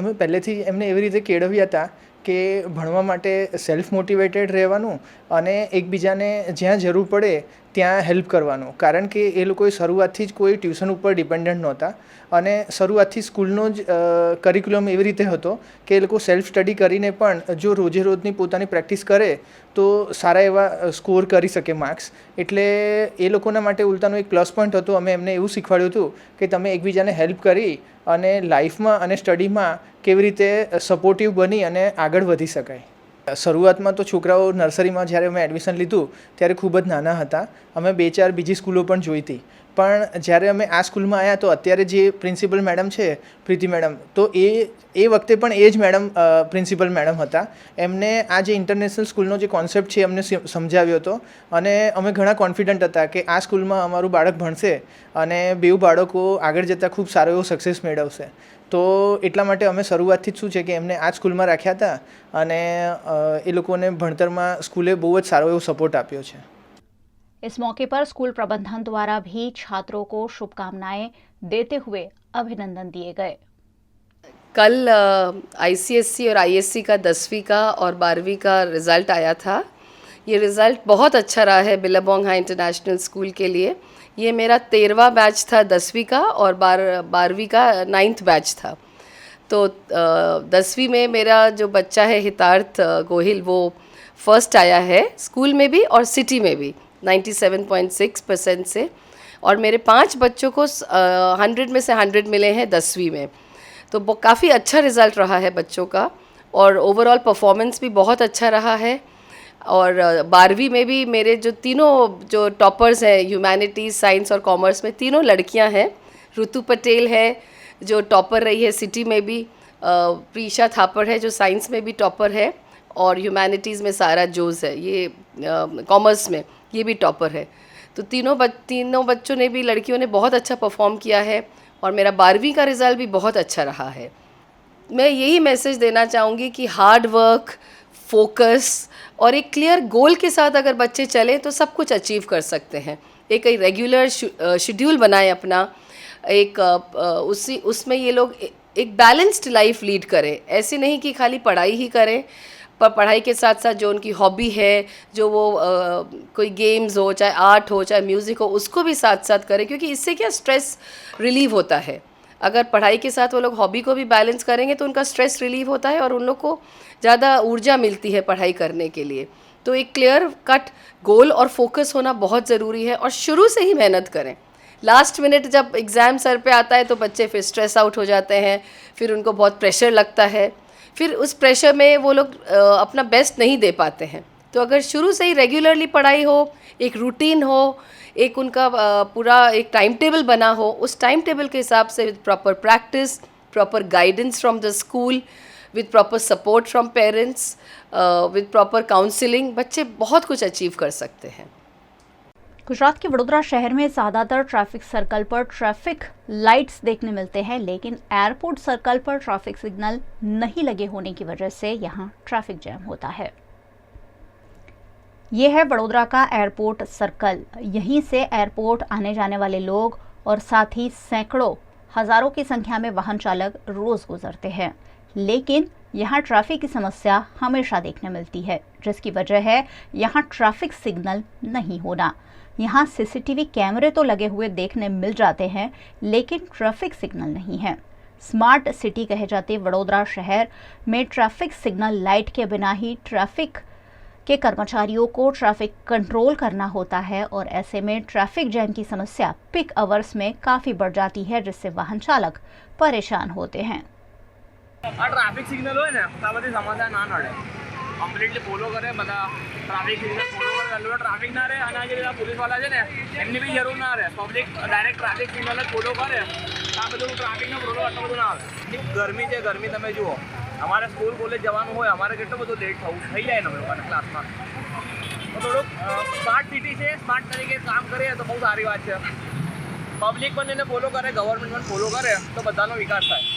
અમે પહેલેથી એમને એવી રીતે કેળવ્યા હતા કે ભણવા માટે સેલ્ફ મોટિવેટેડ રહેવાનું અને એકબીજાને જ્યાં જરૂર પડે ત્યાં હેલ્પ કરવાનું, કારણ કે એ લોકોએ શરૂઆતથી જ કોઈ ટ્યુશન ઉપર ડિપેન્ડન્ટ નહોતા અને શરૂઆતથી સ્કૂલનો જ કરિક્યુલમ એવી રીતે હતો કે એ લોકો સેલ્ફ સ્ટડી કરીને પણ જો રોજે રોજની પોતાની પ્રેક્ટિસ કરે તો સારા એવા સ્કોર કરી શકે માર્ક્સ। એટલે એ લોકોના માટે ઉલટાનો એક પ્લસ પોઈન્ટ હતો। અમે એમને એવું શીખવાડ્યું હતું કે તમે એકબીજાને હેલ્પ કરી અને લાઈફમાં અને સ્ટડીમાં કેવી રીતે સપોર્ટિવ બની અને આગળ વધી શકાય। શરૂઆતમાં તો છોકરાઓ નર્સરીમાં જ્યારે અમે એડમિશન લીધું ત્યારે ખૂબ જ નાના હતા। અમે 2-4 બીજી સ્કૂલો પણ જોઈ હતી, પણ જ્યારે અમે આ સ્કૂલમાં આવ્યા તો અત્યારે જે પ્રિન્સિપલ મેડમ છે પ્રીતિ મેડમ, તો એ વખતે પણ એ જ મેડમ પ્રિન્સિપલ મેડમ હતા। એમને આ જે ઇન્ટરનેશનલ સ્કૂલનો જે કોન્સેપ્ટ છે અમને સમજાવ્યો હતો અને અમે ઘણા કોન્ફિડન્ટ હતા કે આ સ્કૂલમાં અમારું બાળક ભણશે અને બેઉ બાળકો આગળ જતાં ખૂબ સારો એવો સક્સેસ મેળવશે। તો એટલા માટે અમે શરૂઆતથી જ શું છે કે એમને આ સ્કૂલમાં રાખ્યા હતા અને એ લોકોને ભણતરમાં સ્કૂલે બહુ જ સારો એવો સપોર્ટ આપ્યો છે। इस मौके पर स्कूल प्रबंधन द्वारा भी छात्रों को शुभकामनाएं देते हुए अभिनंदन दिए गए। कल ICSE और ISC का 10वीं का और 12वीं का रिज़ल्ट आया था। ये रिज़ल्ट बहुत अच्छा रहा है बिलाबोंग हाई इंटरनेशनल स्कूल के लिए। ये मेरा 13वां बैच था 10वीं का और 12वीं का 9th बैच था। तो 10वीं में मेरा जो बच्चा है हितार्थ गोहिल, वो फर्स्ट आया है स्कूल में भी और सिटी में भी 97.6% से। और मेरे 5 बच्चों को 100 में से 100 मिले हैं 10वीं में। तो वो काफ़ी अच्छा रिज़ल्ट रहा है बच्चों का और ओवरऑल परफॉर्मेंस भी बहुत अच्छा रहा है। और 12वीं में भी मेरे जो तीनों जो टॉपर्स हैं ह्यूमैनिटीज़, साइंस और कॉमर्स में, तीनों लड़कियां हैं। ऋतु पटेल है जो टॉपर रही है सिटी में भी, प्रीशा थापर है जो साइंस में भी टॉपर है, और ह्यूमैनिटीज़ में सारा जोज़ है, ये कॉमर्स में ये भी टॉपर है। तो तीनों बच्चों ने भी, लड़कियों ने बहुत अच्छा परफॉर्म किया है और मेरा 12वीं का रिज़ल्ट भी बहुत अच्छा रहा है। मैं यही मैसेज देना चाहूँगी कि हार्ड वर्क, फोकस और एक क्लियर गोल के साथ अगर बच्चे चलें तो सब कुछ अचीव कर सकते हैं। एक रेगुलर शेड्यूल बनाएं अपना, उसमें ये लोग एक बैलेंस्ड लाइफ लीड करें। ऐसे नहीं कि खाली पढ़ाई ही करें, पर पढ़ाई के साथ साथ जो उनकी हॉबी है, जो वो कोई गेम्स हो, चाहे आर्ट हो, चाहे म्यूज़िक हो, उसको भी साथ साथ करें, क्योंकि इससे क्या स्ट्रेस रिलीव होता है। अगर पढ़ाई के साथ वो लोग हॉबी को भी बैलेंस करेंगे तो उनका स्ट्रेस रिलीव होता है और उन लोग को ज़्यादा ऊर्जा मिलती है पढ़ाई करने के लिए। तो एक क्लियर कट गोल और फोकस होना बहुत ज़रूरी है और शुरू से ही मेहनत करें। लास्ट मिनट जब एग्ज़ाम सर पे आता है तो बच्चे फिर स्ट्रेस आउट हो जाते हैं, फिर उनको बहुत प्रेशर लगता है, फिर उस प्रेशर में वो लोग अपना बेस्ट नहीं दे पाते हैं। तो अगर शुरू से ही रेगुलरली पढ़ाई हो, एक रूटीन हो, एक उनका पूरा एक टाइम टेबल बना हो, उस टाइम टेबल के हिसाब से with proper practice, proper guidance from the school, with proper support from parents, with proper counselling, बच्चे बहुत कुछ अचीव कर सकते हैं। गुजरात के वडोदरा शहर में ज़्यादातर ट्रैफिक सर्कल पर ट्रैफिक लाइट्स देखने मिलते हैं, लेकिन एयरपोर्ट सर्कल पर ट्रैफिक सिग्नल नहीं लगे होने की वजह से यहां ट्रैफिक जैम होता है। ये है वडोदरा का एयरपोर्ट सर्कल। यहीं से एयरपोर्ट आने जाने वाले लोग और साथ ही सैकड़ों, हजारों की संख्या में वाहन चालक रोज गुजरते हैं, लेकिन यहाँ ट्रैफिक की समस्या हमेशा देखने मिलती है, जिसकी वजह है यहाँ ट्रैफिक सिग्नल नहीं होना। यहाँ सीसीटीवी कैमरे तो लगे हुए देखने मिल जाते हैं, लेकिन ट्रैफिक सिग्नल नहीं है। स्मार्ट सिटी कहे जाते वडोदरा शहर में ट्रैफिक सिग्नल लाइट के बिना ही ट्रैफिक के कर्मचारियों को ट्रैफिक कंट्रोल करना होता है और ऐसे में ट्रैफिक जैम की समस्या पीक आवर्स में काफ़ी बढ़ जाती है, जिससे वाहन चालक परेशान होते हैं। ट्रैफिक सिग्नल हो ने त्यामध्ये समस्या ना नडे कम्प्लीटली फॉलो करे बता ट्रैफिक सिग्नल फॉलो करे ट्रैफिक ना रहे અને જે पुलिस वाला છે ને એમની બી જરૂર ના રહે public direct traffic signal follow કરે આ બધું ટ્રાફિકનો પ્રોબ્લેમ આટલો બધું ના આવે ગરમી છે ગરમી તમે જુઓ અમારે સ્કૂલ કોલેજ જવાનું હોય અમારે કેટલો બધો લેટ થઈ જાય ને લોકોને ક્લાસમાં તો થોડુંક સ્માર્ટ સિટી છે સ્માર્ટ તરીકે કામ કરે તો બહુ સારી વાત છે પબ્લિક પણ એને ફોલો કરે ગવર્મેન્ટ પણ ફોલો કરે તો બધાનો વિકાસ થાય।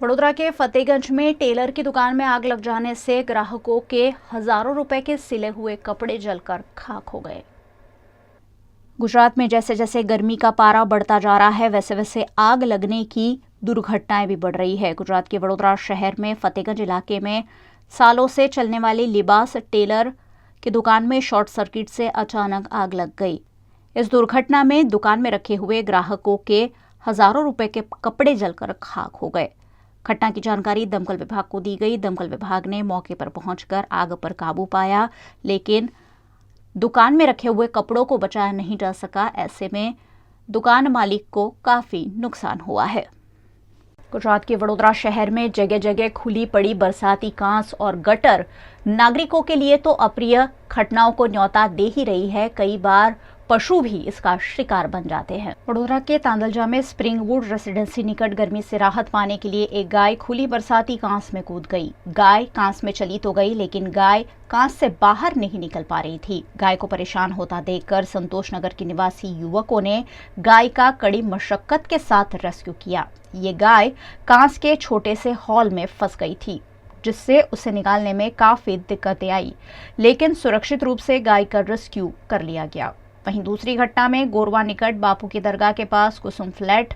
वडोदरा के फतेहगंज में टेलर की दुकान में आग लग जाने से ग्राहकों के हजारों रुपए के सिले हुए कपड़े जलकर खाक हो गए। गुजरात में जैसे जैसे गर्मी का पारा बढ़ता जा रहा है, वैसे वैसे आग लगने की दुर्घटनाएं भी बढ़ रही है। गुजरात के वडोदरा शहर में फतेहगंज इलाके में सालों से चलने वाली लिबास टेलर की दुकान में शॉर्ट सर्किट से अचानक आग लग गई। इस दुर्घटना में दुकान में रखे हुए ग्राहकों के हजारों रुपए के कपड़े जलकर खाक हो गए। घटना की जानकारी दमकल विभाग को दी गई। दमकल विभाग ने मौके पर पहुंचकर आग पर काबू पाया, लेकिन दुकान में रखे हुए कपड़ों को बचाया नहीं जा सका। ऐसे में दुकान मालिक को काफी नुकसान हुआ है। गुजरात के वडोदरा शहर में जगह जगह खुली पड़ी बरसाती कांस और गटर नागरिकों के लिए तो अप्रिय घटनाओं को न्योता दे ही रही है। कई बार पशु भी इसका शिकार बन जाते हैं। वडोदरा के तांदलजा में स्प्रिंगवुड रेसिडेंसी निकट गर्मी से राहत पाने के लिए एक गाय खुली बरसाती कांस में कूद गई। गाय कांस में चली तो गई, लेकिन गाय कांस से बाहर नहीं निकल पा रही थी। गाय को परेशान होता देखकर संतोष नगर के निवासी युवकों ने गाय का कड़ी मशक्कत के साथ रेस्क्यू किया। ये गाय कांस के छोटे से हॉल में फंस गई थी, जिससे उसे निकालने में काफी दिक्कतें आई, लेकिन सुरक्षित रूप से गाय का रेस्क्यू कर लिया गया। वहीं दूसरी घटना में गोरवा निकट बापू की दरगाह के पास कुसुम फ्लैट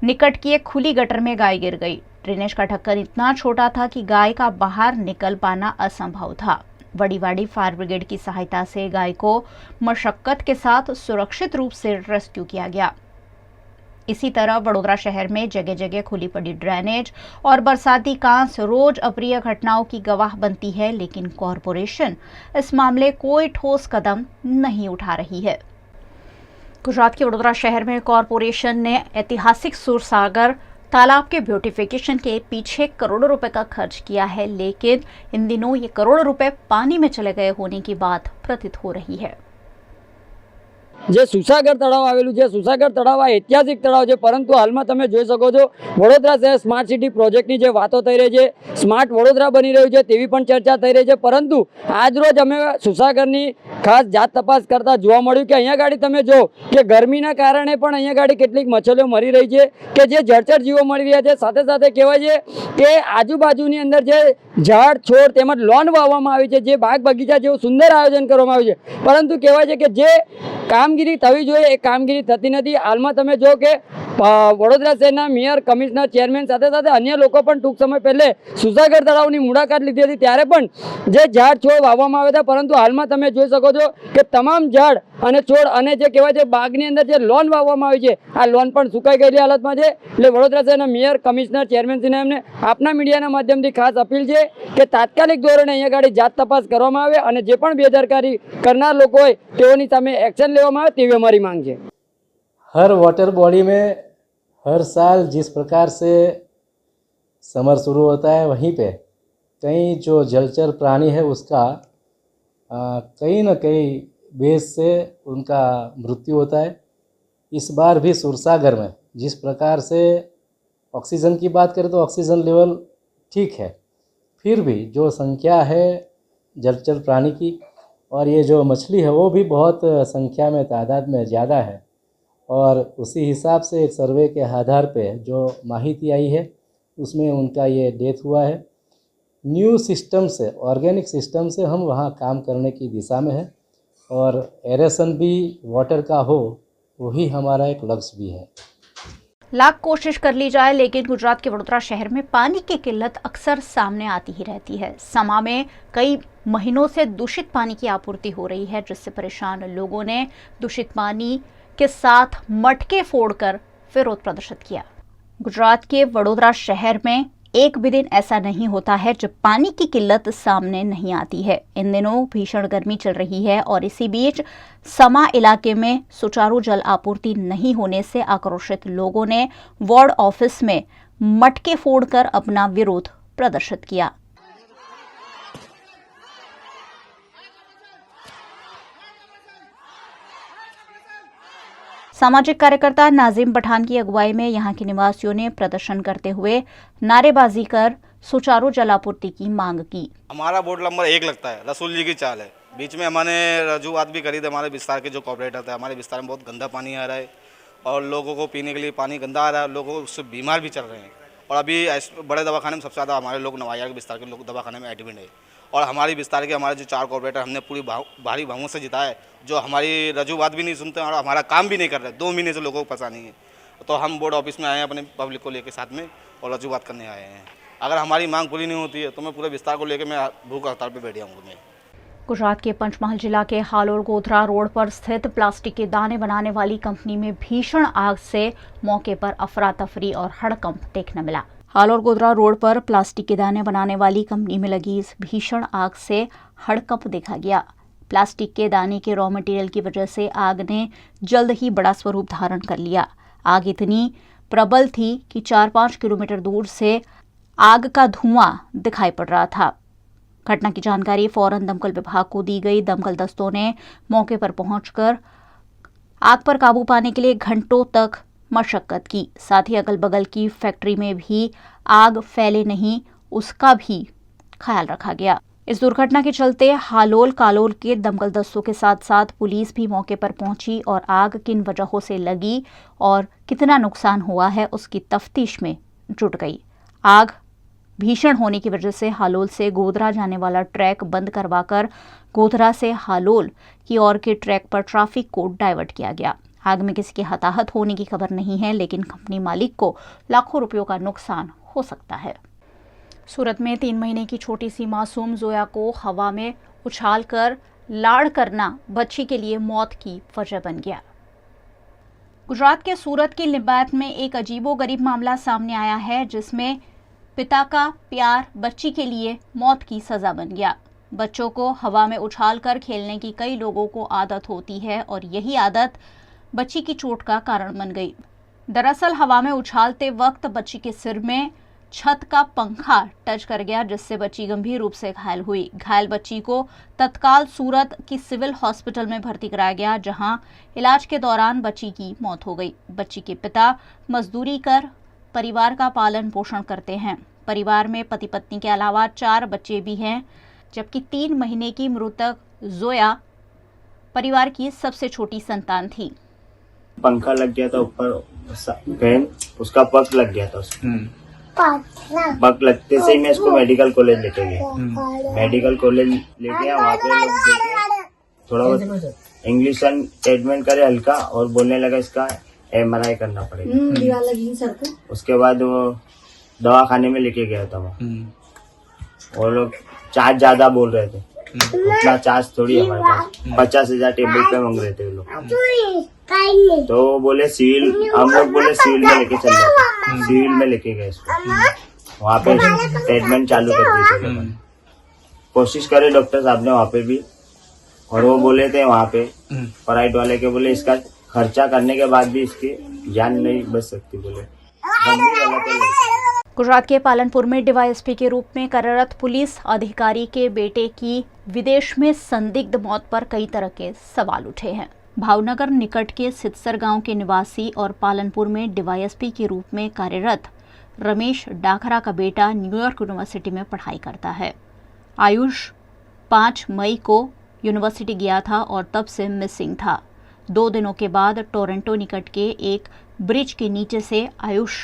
निकट की एक खुली गटर में गाय गिर गई। ड्रेनेज का ढक्कन इतना छोटा था कि गाय का बाहर निकल पाना असंभव था। बड़ीवाड़ी फायर ब्रिगेड की सहायता से गाय को मशक्कत के साथ सुरक्षित रूप से रेस्क्यू किया गया। इसी तरह वडोदरा शहर में जगह जगह खुली पड़ी ड्रेनेज और बरसाती कांस रोज अप्रिय घटनाओं की गवाह बनती है, लेकिन कॉरपोरेशन इस मामले कोई ठोस कदम नहीं उठा रही है। गुजरात के वडोदरा शहर में कॉरपोरेशन ने ऐतिहासिक सूरसागर तालाब के ब्यूटिफिकेशन के पीछे करोड़ों रुपए का खर्च किया है, लेकिन इन दिनों ये करोड़ों रुपए पानी में चले गए होने की बात प्रतीत हो रही है। જે સુસાગર તળાવ આવેલું છે, સુસાગર તળાવ આ ઐતિહાસિક તળાવ છે, પરંતુ હાલમાં તમે જોઈ શકો છો વડોદરા શહેર સ્માર્ટ સિટી પ્રોજેક્ટની જે વાતો થઈ રહી છે, સ્માર્ટ વડોદરા બની રહ્યું છે તેવી પણ ચર્ચા થઈ રહી છે, પરંતુ આજરોજ અમે સુસાગરની ખાસ જાત તપાસ કરતા જોવા મળ્યું કે અહીંયા ગાડી તમે જો કે ગરમીના કારણે પણ અહીંયા ગાડી કેટલીક મચ્છલીઓ મરી રહી છે કે જે જળચર જીવો મળી રહ્યા છે। સાથે સાથે કહેવાય છે કે આજુબાજુની અંદર જે ઝાડ છોડ તેમજ લોન વાવવામાં આવી છે, જે બાગ બગીચા જેવું સુંદર આયોજન કરવામાં આવ્યું છે, પરંતુ કહેવાય છે કે જે કામગીરી થવી જોઈએ એ કામગીરી થતી નથી। હાલમાં તમે જો કે વડોદરા શહેરના મેયર, કમિશનર, ચેરમેન સાથે સાથે અન્ય લોકો પણ ટૂંક સમય પહેલે સુસાગર તળાવની મુલાકાત લીધી હતી, ત્યારે પણ જે ઝાડ છોડ વાવવામાં આવ્યા હતા, પરંતુ હાલમાં તમે જોઈ શકો છો કે તમામ ઝાડ અને છોડ અને જે કહેવાય છે બાગની અંદર જે લોન વાવવામાં આવી છે આ લોન પણ સુકાઈ ગયેલી હાલતમાં છે। એટલે વડોદરા શહેરના મેયર, કમિશનર, ચેરમેનશ્રીને એમને આપના મીડિયાના માધ્યમથી ખાસ અપીલ છે કે તાત્કાલિક ધોરણે અહીંયા આગળ જાત તપાસ કરવામાં આવે અને જે પણ બેદરકારી કરનાર લોકો હોય તેઓની સામે एक्शन लेवामां आवे तेवी हमारी मांग है। हर वाटर बॉडी में हर साल जिस प्रकार से समर शुरू होता है, वहीं पे कई जो जलचर प्राणी है उसका कहीं न कहीं बेस से उनका मृत्यु होता है। इस बार भी सुरसागर में जिस प्रकार से ऑक्सीजन की बात करें तो ऑक्सीजन लेवल ठीक है, फिर भी जो संख्या है जलचर प्राणी की और ये जो मछली है वो भी बहुत संख्या में, तादाद में ज़्यादा है, और उसी हिसाब से एक सर्वे के आधार पे जो माहिती आई है उसमें उनका ये डेथ हुआ है। न्यू सिस्टम से, ऑर्गेनिक सिस्टम से हम वहाँ काम करने की दिशा में है और एरेसन भी वाटर का हो वही हमारा एक लक्ष्य भी है। लाख कोशिश कर ली जाए, लेकिन गुजरात के वडोदरा शहर में पानी की किल्लत अक्सर सामने आती ही रहती है। समा में कई महीनों से दूषित पानी की आपूर्ति हो रही है, जिससे परेशान लोगों ने दूषित पानी के साथ मटके फोड़कर विरोध प्रदर्शित किया। गुजरात के वडोदरा शहर में एक भी दिन ऐसा नहीं होता है जब पानी की किल्लत सामने नहीं आती है। इन दिनों भीषण गर्मी चल रही है और इसी बीच समा इलाके में सुचारू जल आपूर्ति नहीं होने से आक्रोशित लोगों ने वार्ड ऑफिस में मटके फोड़कर अपना विरोध प्रदर्शित किया। सामाजिक कार्यकर्ता नाजिम पठान की अगुवाई में यहां के निवासियों ने प्रदर्शन करते हुए नारेबाजी कर सुचारू जलापूर्ति की मांग की। हमारा बोर्ड नंबर 1 लगता है, रसूल जी की चाल है। बीच में हमने रजूआत भी करी थी, हमारे विस्तार के जो कॉर्पोरेटर थे, हमारे विस्तार में बहुत गंदा पानी आ रहा है और लोगों को पीने के लिए पानी गंदा आ रहा है, लोगों उससे बीमार भी चल रहे हैं। और अभी बड़े दवाखाने में सबसे ज़्यादा हमारे लोग नवाया के विस्तार के लोग दवाखाने में एडमिट है। और हमारी विस्तार के हमारे जो 4 कॉर्पोरेटर हमने पूरी भारी बहुमत से जिताया है, जो हमारी रजूआत भी नहीं सुनते और हमारा काम भी नहीं कर रहे। 2 महीने से लोगों को परेशानी है, तो हम बोर्ड ऑफिस में आए हैं अपने पब्लिक को लेकर साथ में और रजूआत करने आए हैं। अगर हमारी मांग पूरी नहीं होती है तो मैं पूरे विस्तार को लेकर मैं भूख हड़ताल पर बैठ जाऊँगा। मैं गुजरात के पंचमहल जिला के हालोर गोधरा रोड पर स्थित प्लास्टिक के दाने बनाने वाली कंपनी में भीषण आग से मौके पर अफरा तफरी और हड़कंप देखने मिला। हालोर गोधरा रोड पर प्लास्टिक के दाने बनाने वाली कंपनी में लगी इस भीषण आग से हड़कंप देखा गया। प्लास्टिक के दाने के रॉ मटेरियल की वजह से आग ने जल्द ही बड़ा स्वरूप धारण कर लिया। आग इतनी प्रबल थी कि 4-5 किलोमीटर दूर से आग का धुआं दिखाई पड़ रहा था। घटना की जानकारी फौरन दमकल विभाग को दी गई। दमकल दस्तों ने मौके पर पहुंचकर आग पर काबू पाने के लिए घंटों तक मशक्कत की। साथ ही अगल बगल की फैक्ट्री में भी आग फैले नहीं, उसका भी ख्याल रखा गया। इस दुर्घटना के चलते हालोल कालोल के दमकल दस्तों के साथ साथ पुलिस भी मौके पर पहुंची और आग किन वजहों से लगी और कितना नुकसान हुआ है उसकी तफ्तीश में जुट गई। आग भीषण होने की वजह से हालोल से गोधरा जाने वाला ट्रैक बंद करवाकर गोधरा से हालोल की ओर के ट्रैक पर ट्रैफिक को डाइवर्ट किया गया। आग में किसी के हताहत होने की खबर नहीं है, लेकिन कंपनी मालिक को लाखों रुपयों का नुकसान हो सकता है। सूरत में 3 महीने की छोटी सी मासूम जोया को हवा में उछालकर लाड़ करना बच्ची के लिए मौत की वजह बन गया। गुजरात के सूरत की लिंबायत में एक अजीबोगरीब मामला सामने आया है, जिसमें पिता का प्यार बच्ची के लिए मौत की सजा बन गया। बच्चों को हवा में उछालकर खेलने की कई लोगों को आदत होती है और यही आदत बच्ची की चोट का कारण बन गई। दरअसल हवा में उछालते वक्त बच्ची के सिर में छत का पंखा टच कर गया, जिससे बच्ची गंभीर रूप से घायल हुई। घायल बच्ची को तत्काल सूरत की सिविल हॉस्पिटल में भर्ती कराया गया, जहां इलाज के दौरान बच्ची की मौत हो गई। बच्ची के पिता मजदूरी कर परिवार का पालन पोषण करते हैं। परिवार में पति पत्नी के अलावा 4 बच्चे भी हैं, जबकि 3 महीने की मृतक जोया परिवार की सबसे छोटी संतान थी। पंखा लग गया था ऊपर, फैन, उसका पग लग गया था उसमें। पग लगते से ही मैं इसको मेडिकल कॉलेज लेके गया। मेडिकल कॉलेज ले गया, वहाँ पे लोग देखे, थोड़ा बहुत इंग्लिश ट्रीटमेंट करे हल्का, और बोलने लगा इसका MRI करना पड़ेगा। उसके बाद वो दवा खाने में लेके गया था वहाँ। और लोग चार्ज ज्यादा बोल रहे थे, उतना चार्ज थोड़ी हमारे पास, 50,000 टेबल पे मांग रहे थे वो लोग। तो बोले सिविल, हम लोग बोले सिविल में लेके चल जाते। सिविल में लेके गए इसको, वहाँ पे ट्रीटमेंट चालू कर दी। कोशिश करे डॉक्टर साहब ने वहाँ पे भी, और वो बोले थे वहाँ पे प्राइवेट वाले के, बोले इसका खर्चा करने के बाद भी इसकी जान नहीं बच सकती, बोले गंभीर हालत है। गुजरात के पालनपुर में डीवाईएसपी के रूप में कार्यरत पुलिस अधिकारी के बेटे की विदेश में संदिग्ध मौत पर कई तरह के सवाल उठे हैं। भावनगर निकट के सितसर गांव के निवासी और पालनपुर में डीवाईएसपी के रूप में कार्यरत रमेश डाखरा का बेटा न्यूयॉर्क यूनिवर्सिटी में पढ़ाई करता है। आयुष 5 मई को यूनिवर्सिटी गया था और तब से मिसिंग था। 2 दिनों के बाद टोरंटो निकट के एक ब्रिज के नीचे से आयुष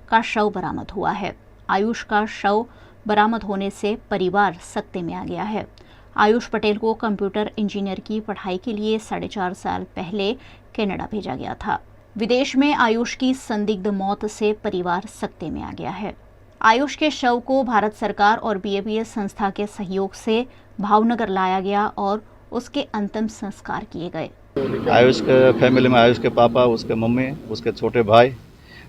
का शव बरामद हुआ है। आयुष का शव बरामद होने से परिवार सकते में आ गया है। आयुष पटेल को कंप्यूटर इंजीनियर की पढ़ाई के लिए 4.5 साल पहले कनाडा भेजा गया था। विदेश में आयुष की संदिग्ध मौत से परिवार सकते में आ गया है। आयुष के शव को भारत सरकार और BAPS संस्था के सहयोग से भावनगर लाया गया और उसके अंतिम संस्कार किए गए। आयुष के फैमिली में आयुष के पापा, उसके मम्मी, उसके छोटे भाई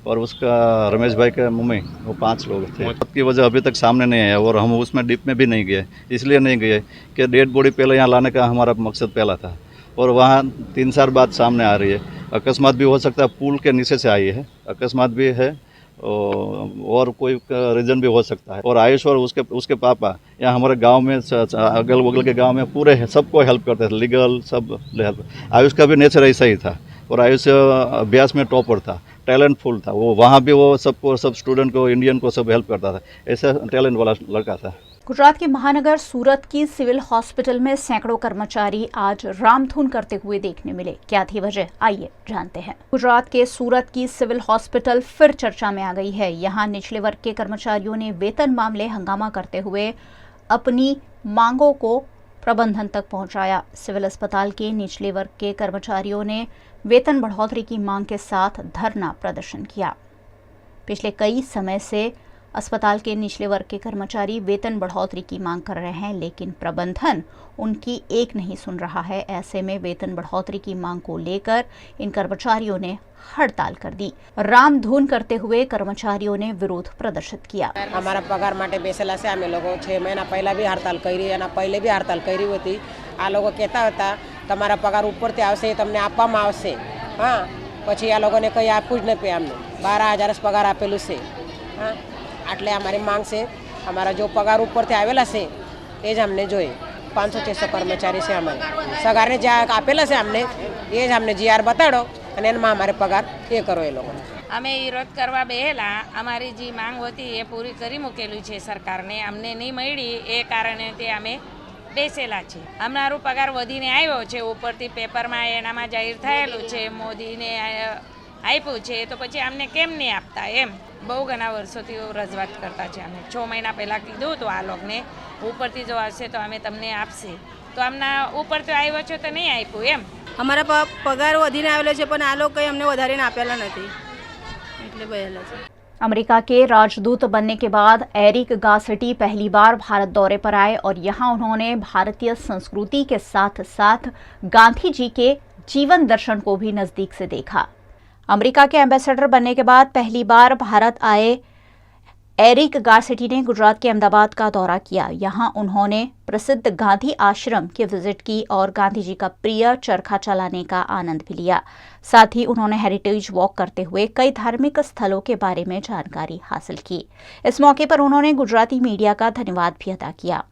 और उसका रमेश भाई के मम्मी, वो 5 लोग थे। की वजह अभी तक सामने नहीं आया और हम उसमें डीप में भी नहीं गए, इसलिए नहीं गए कि डेड बॉडी पहले यहाँ लाने का हमारा मकसद पहला था, और वहाँ 3-4 बात सामने आ रही है। अकस्मात भी हो सकता है, पुल के नीचे से आई है, अकस्मात भी है, और कोई रीज़न भी हो सकता है। और आयुष और उसके पापा यहाँ हमारे गांव में, अगल बगल के गांव में पूरे सबको हेल्प करते थे, लीगल सब हेल्प। आयुष का भी नेचर ऐसा ही था, और आयुष अभ्यास में टॉपर था, टैलेंटफुल था। वो वहाँ भी वो सबको, सब स्टूडेंट को, इंडियन को सब हेल्प करता था। ऐसा टैलेंट वाला लड़का था। गुजरात के महानगर सूरत की सिविल हॉस्पिटल में सैकड़ों कर्मचारी आज रामधुन करते हुए देखने मिले। क्या थी वजह, आइए जानते हैं। गुजरात के सूरत की सिविल हॉस्पिटल फिर चर्चा में आ गई है। यहाँ निचले वर्ग के कर्मचारियों ने वेतन मामले हंगामा करते हुए अपनी मांगों को प्रबंधन तक पहुंचाया। सिविल अस्पताल के निचले वर्ग के कर्मचारियों ने वेतन बढ़ोतरी की मांग के साथ धरना प्रदर्शन किया। पिछले कई समय से अस्पताल के निचले वर्ग के कर्मचारी वेतन बढ़ोतरी की मांग कर रहे हैं, लेकिन प्रबंधन उनकी एक नहीं सुन रहा है। ऐसे में वेतन बढ़ोतरी की मांग को लेकर इन कर्मचारियों ने हड़ताल कर दी। रामधुन करते हुए कर्मचारियों ने विरोध प्रदर्शित किया। हमारा पगार माटे बेसेला से आमे लोगों 6 महीना पहला भी हड़ताल करी, एना पहले भी हड़ताल करी होती। आ लोगो कहता होता तमारा पगार ऊपरथी आवशे, तमने आपवामां आवशे। हाँ, पछी आ लोगोने कहीं आप्युं ज नहीं। अમને 12,000 पगार आपेलू से। हाँ, आटले हमारी मांग से हमारा जो पगार ऊपर थे आवेला से ये ज हमने जोए। 500-600 कर्मचारी से हमारे सगार ने ज्યાં आपेला से हमने ये ज हमने GR बताड़ो અને એમાં અમારે પગાર એ કરો એ લોકોને। અમે વિરોધ કરવા બેહેલા, અમારી જે માંગ હતી એ પૂરી કરી મૂકેલી છે સરકારને, અમને નહીં મળી એ કારણે તે અમે બેસેલા છે। અમારો પગાર વધીને આવ્યો છે, ઉપરથી પેપરમાં એનામાં જાહેર થયેલું છે, મોદીને આપ્યું છે, તો પછી અમને કેમ નહીં આપતા એમ। બહુ ઘણા વર્ષોથી રજૂઆત કરતા છે અમે। 6 મહિના પહેલાં કીધું હતું આ લોકોને ઉપરથી જો આવશે તો અમે તમને આપશે, તો આમના ઉપરથી આવ્યો છે તો નહીં આપ્યું એમ। અમારા પગાર વધીને આવેલો છે પણ આ લોકો કંઈ અમને વધારીને આપેલા નથી, એટલે બહેલા છે। अमेरिका के राजदूत बनने के बाद एरिक गार्सेटी पहली बार भारत दौरे पर आए और यहां उन्होंने भारतीय संस्कृति के साथ साथ गांधी जी के जीवन दर्शन को भी नजदीक से देखा। अमेरिका के एम्बेसडर बनने के बाद पहली बार भारत आए एरिक गारसेटी ने गुजरात के अहमदाबाद का दौरा किया। यहां उन्होंने प्रसिद्ध गांधी आश्रम की विजिट की और गांधी जी का प्रिय चरखा चलाने का आनंद भी लिया। साथ ही उन्होंने हेरिटेज वॉक करते हुए कई धार्मिक स्थलों के बारे में जानकारी हासिल की। इस मौके पर उन्होंने गुजराती मीडिया का धन्यवाद भी अदा किया।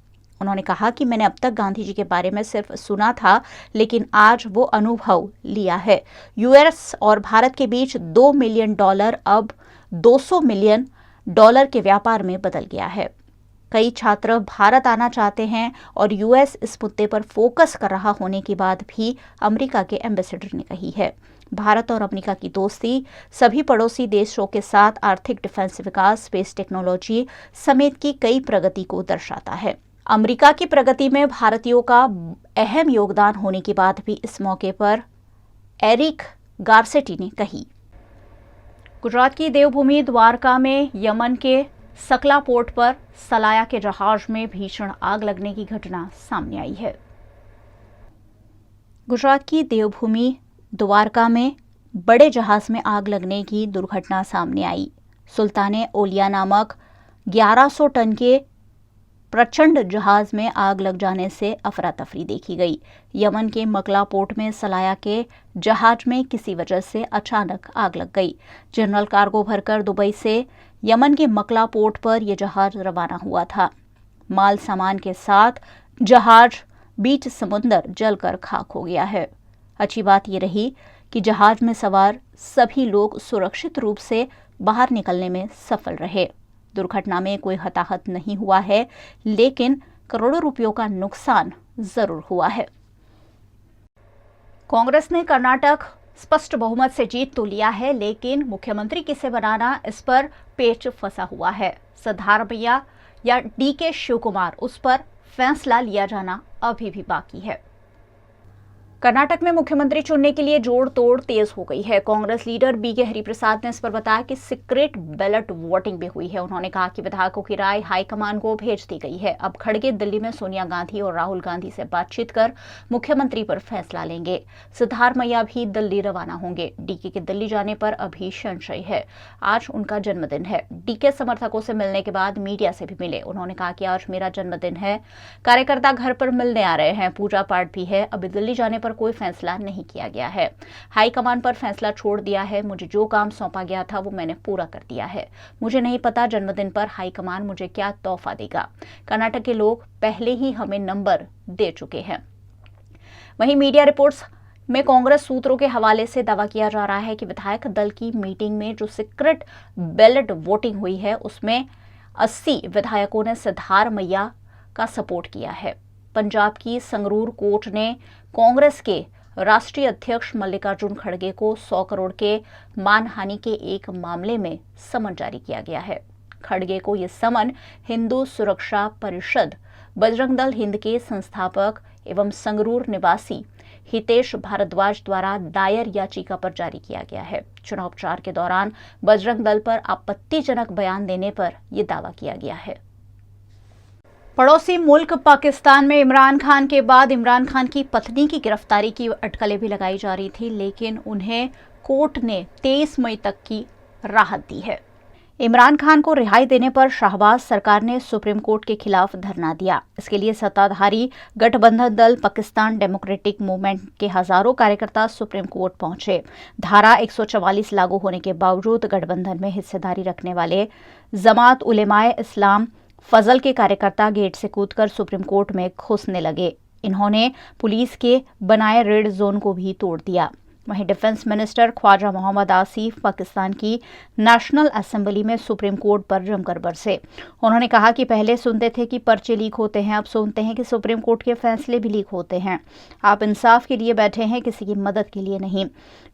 उन्होंने कहा कि मैंने अब तक गांधी जी के बारे में सिर्फ सुना था, लेकिन आज वो अनुभव लिया है। यूएस और भारत के बीच $2 मिलियन अब $200 मिलियन के व्यापार में बदल गया है। कई छात्र भारत आना चाहते हैं और यूएस इस मुद्दे पर फोकस कर रहा होने की बात भी अमेरिका के एम्बेसडर ने कही है। भारत और अमेरिका की दोस्ती सभी पड़ोसी देशों के साथ आर्थिक, डिफेंस विकास, स्पेस टेक्नोलॉजी समेत की कई प्रगति को दर्शाता है। अमेरिका की प्रगति में भारतीयों का अहम योगदान होने की बात भी इस मौके पर एरिक गारसेटी ने कही। गुजरात की देवभूमि द्वारका में यमन के सकला पोर्ट पर सलाया के जहाज में भीषण आग लगने की घटना सामने आई है। गुजरात की देवभूमि द्वारका में बड़े जहाज में आग लगने की दुर्घटना सामने आई। सुल्ताने ओलिया नामक 1100 टन के प्रचंड जहाज में आग लग जाने से अफरा तफरी देखी गई। यमन के मकला पोर्ट में सलाया के जहाज में किसी वजह से अचानक आग लग गई। जनरल कार्गो भरकर दुबई से यमन के मकला पोर्ट पर यह जहाज रवाना हुआ था। माल सामान के साथ जहाज बीच समुंदर जलकर खाक हो गया है। अच्छी बात यह रही कि जहाज में सवार सभी लोग सुरक्षित रूप से बाहर निकलने में सफल रहे। दुर्घटना में कोई हताहत नहीं हुआ है, लेकिन करोड़ों रुपयों का नुकसान जरूर हुआ है। कांग्रेस ने कर्नाटक स्पष्ट बहुमत से जीत तो लिया है, लेकिन मुख्यमंत्री किसे बनाना, इस पर पेच फंसा हुआ है। सिद्धारमैया या डीके शिवकुमार, उस पर फैसला लिया जाना अभी भी बाकी है। कर्नाटक में मुख्यमंत्री चुनने के लिए जोड़ तोड़ तेज हो गई है। कांग्रेस लीडर बीके हरिप्रसाद ने इस पर बताया कि सीक्रेट बैलेट वोटिंग भी हुई है। उन्होंने कहा कि विधायकों की राय हाईकमान को भेज दी गई है। अब खड़गे दिल्ली में सोनिया गांधी और राहुल गांधी से बातचीत कर मुख्यमंत्री पर फैसला लेंगे। सिद्धारमैया भी दिल्ली रवाना होंगे। डीके के दिल्ली जाने पर अभी संशय है। आज उनका जन्मदिन है। डीके समर्थकों से मिलने के बाद मीडिया से भी मिले। उन्होंने कहा कि आज मेरा जन्मदिन है, कार्यकर्ता घर पर मिलने आ रहे हैं, पूजा पाठ भी है। अभी दिल्ली जाने पर कोई फैसला नहीं किया गया है। हाईकमान पर फैसला छोड़ दिया है। मुझे जो काम सौंपा गया था वो मैंने पूरा कर दिया है। मुझे नहीं पता जन्मदिन पर हाईकमान मुझे क्या तोहफा देगा। कर्नाटक के लोग पहले ही हमें नंबर दे चुके हैं। वहीं मीडिया रिपोर्ट्स में कांग्रेस सूत्रों के हवाले से दावा किया जा रहा है कि विधायक दल की मीटिंग में जो सीक्रेट बैलेट वोटिंग हुई है उसमें 80 विधायकों ने सिद्धारमैया का सपोर्ट किया है। पंजाब की संगरूर कोर्ट ने कांग्रेस के राष्ट्रीय अध्यक्ष मल्लिकार्जुन खड़गे को 100 करोड़ के मानहानि के एक मामले में समन जारी किया गया है। खड़गे को यह समन हिंदू सुरक्षा परिषद बजरंग दल हिंद के संस्थापक एवं संगरूर निवासी हितेश भारद्वाज द्वारा दायर याचिका पर जारी किया गया है। चुनाव प्रचार के दौरान बजरंग दल पर आपत्तिजनक बयान देने पर यह दावा किया गया है। पड़ोसी मुल्क पाकिस्तान में इमरान खान के बाद इमरान खान की पत्नी की गिरफ्तारी की अटकलें भी लगाई जा रही थी, लेकिन उन्हें कोर्ट ने 23 मई तक की राहत दी है। इमरान खान को रिहाई देने पर शहबाज सरकार ने सुप्रीम कोर्ट के खिलाफ धरना दिया। इसके लिए सत्ताधारी गठबंधन दल पाकिस्तान डेमोक्रेटिक मूवमेंट के हजारों कार्यकर्ता सुप्रीम कोर्ट पहुंचे। धारा 144 लागू होने के बावजूद गठबंधन में हिस्सेदारी रखने वाले जमात उलेमाए इस्लाम फजल के कार्यकर्ता गेट से कूदकर सुप्रीम कोर्ट में घुसने लगे। इन्होंने पुलिस के बनाए रेड जोन को भी तोड़ दिया। वहीं डिफेंस मिनिस्टर ख्वाजा मोहम्मद आसिफ पाकिस्तान की नेशनल असेंबली में सुप्रीम कोर्ट पर जमकर बरसे। उन्होंने कहा कि पहले सुनते थे कि पर्चे लीक होते हैं, अब सुनते हैं कि सुप्रीम कोर्ट के फैसले भी लीक होते हैं। आप इंसाफ के लिए बैठे हैं, किसी की मदद के लिए नहीं।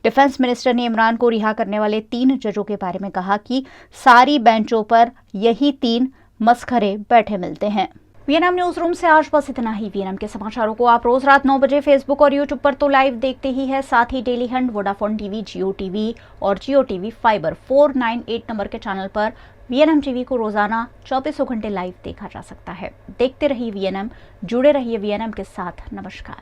डिफेंस मिनिस्टर ने इमरान को रिहा करने वाले 3 जजों के बारे में कहा कि सारी बेंचों पर यही 3 मस्खरे बैठे मिलते हैं। वीएनएम न्यूज रूम से आज बस इतना ही। वीएनएम के समाचारों को आप रोज रात 9 बजे फेसबुक और यूट्यूब पर तो लाइव देखते ही है, साथ ही डेली हंट, वोडाफोन टीवी, जियो टीवी और जियो टीवी फाइबर 498 नंबर के चैनल पर वीएनएम टीवी को रोजाना 24 घंटे लाइव देखा जा सकता है। देखते रहिए वीएनएम, जुड़े रहिए वीएनएम के साथ। नमस्कार।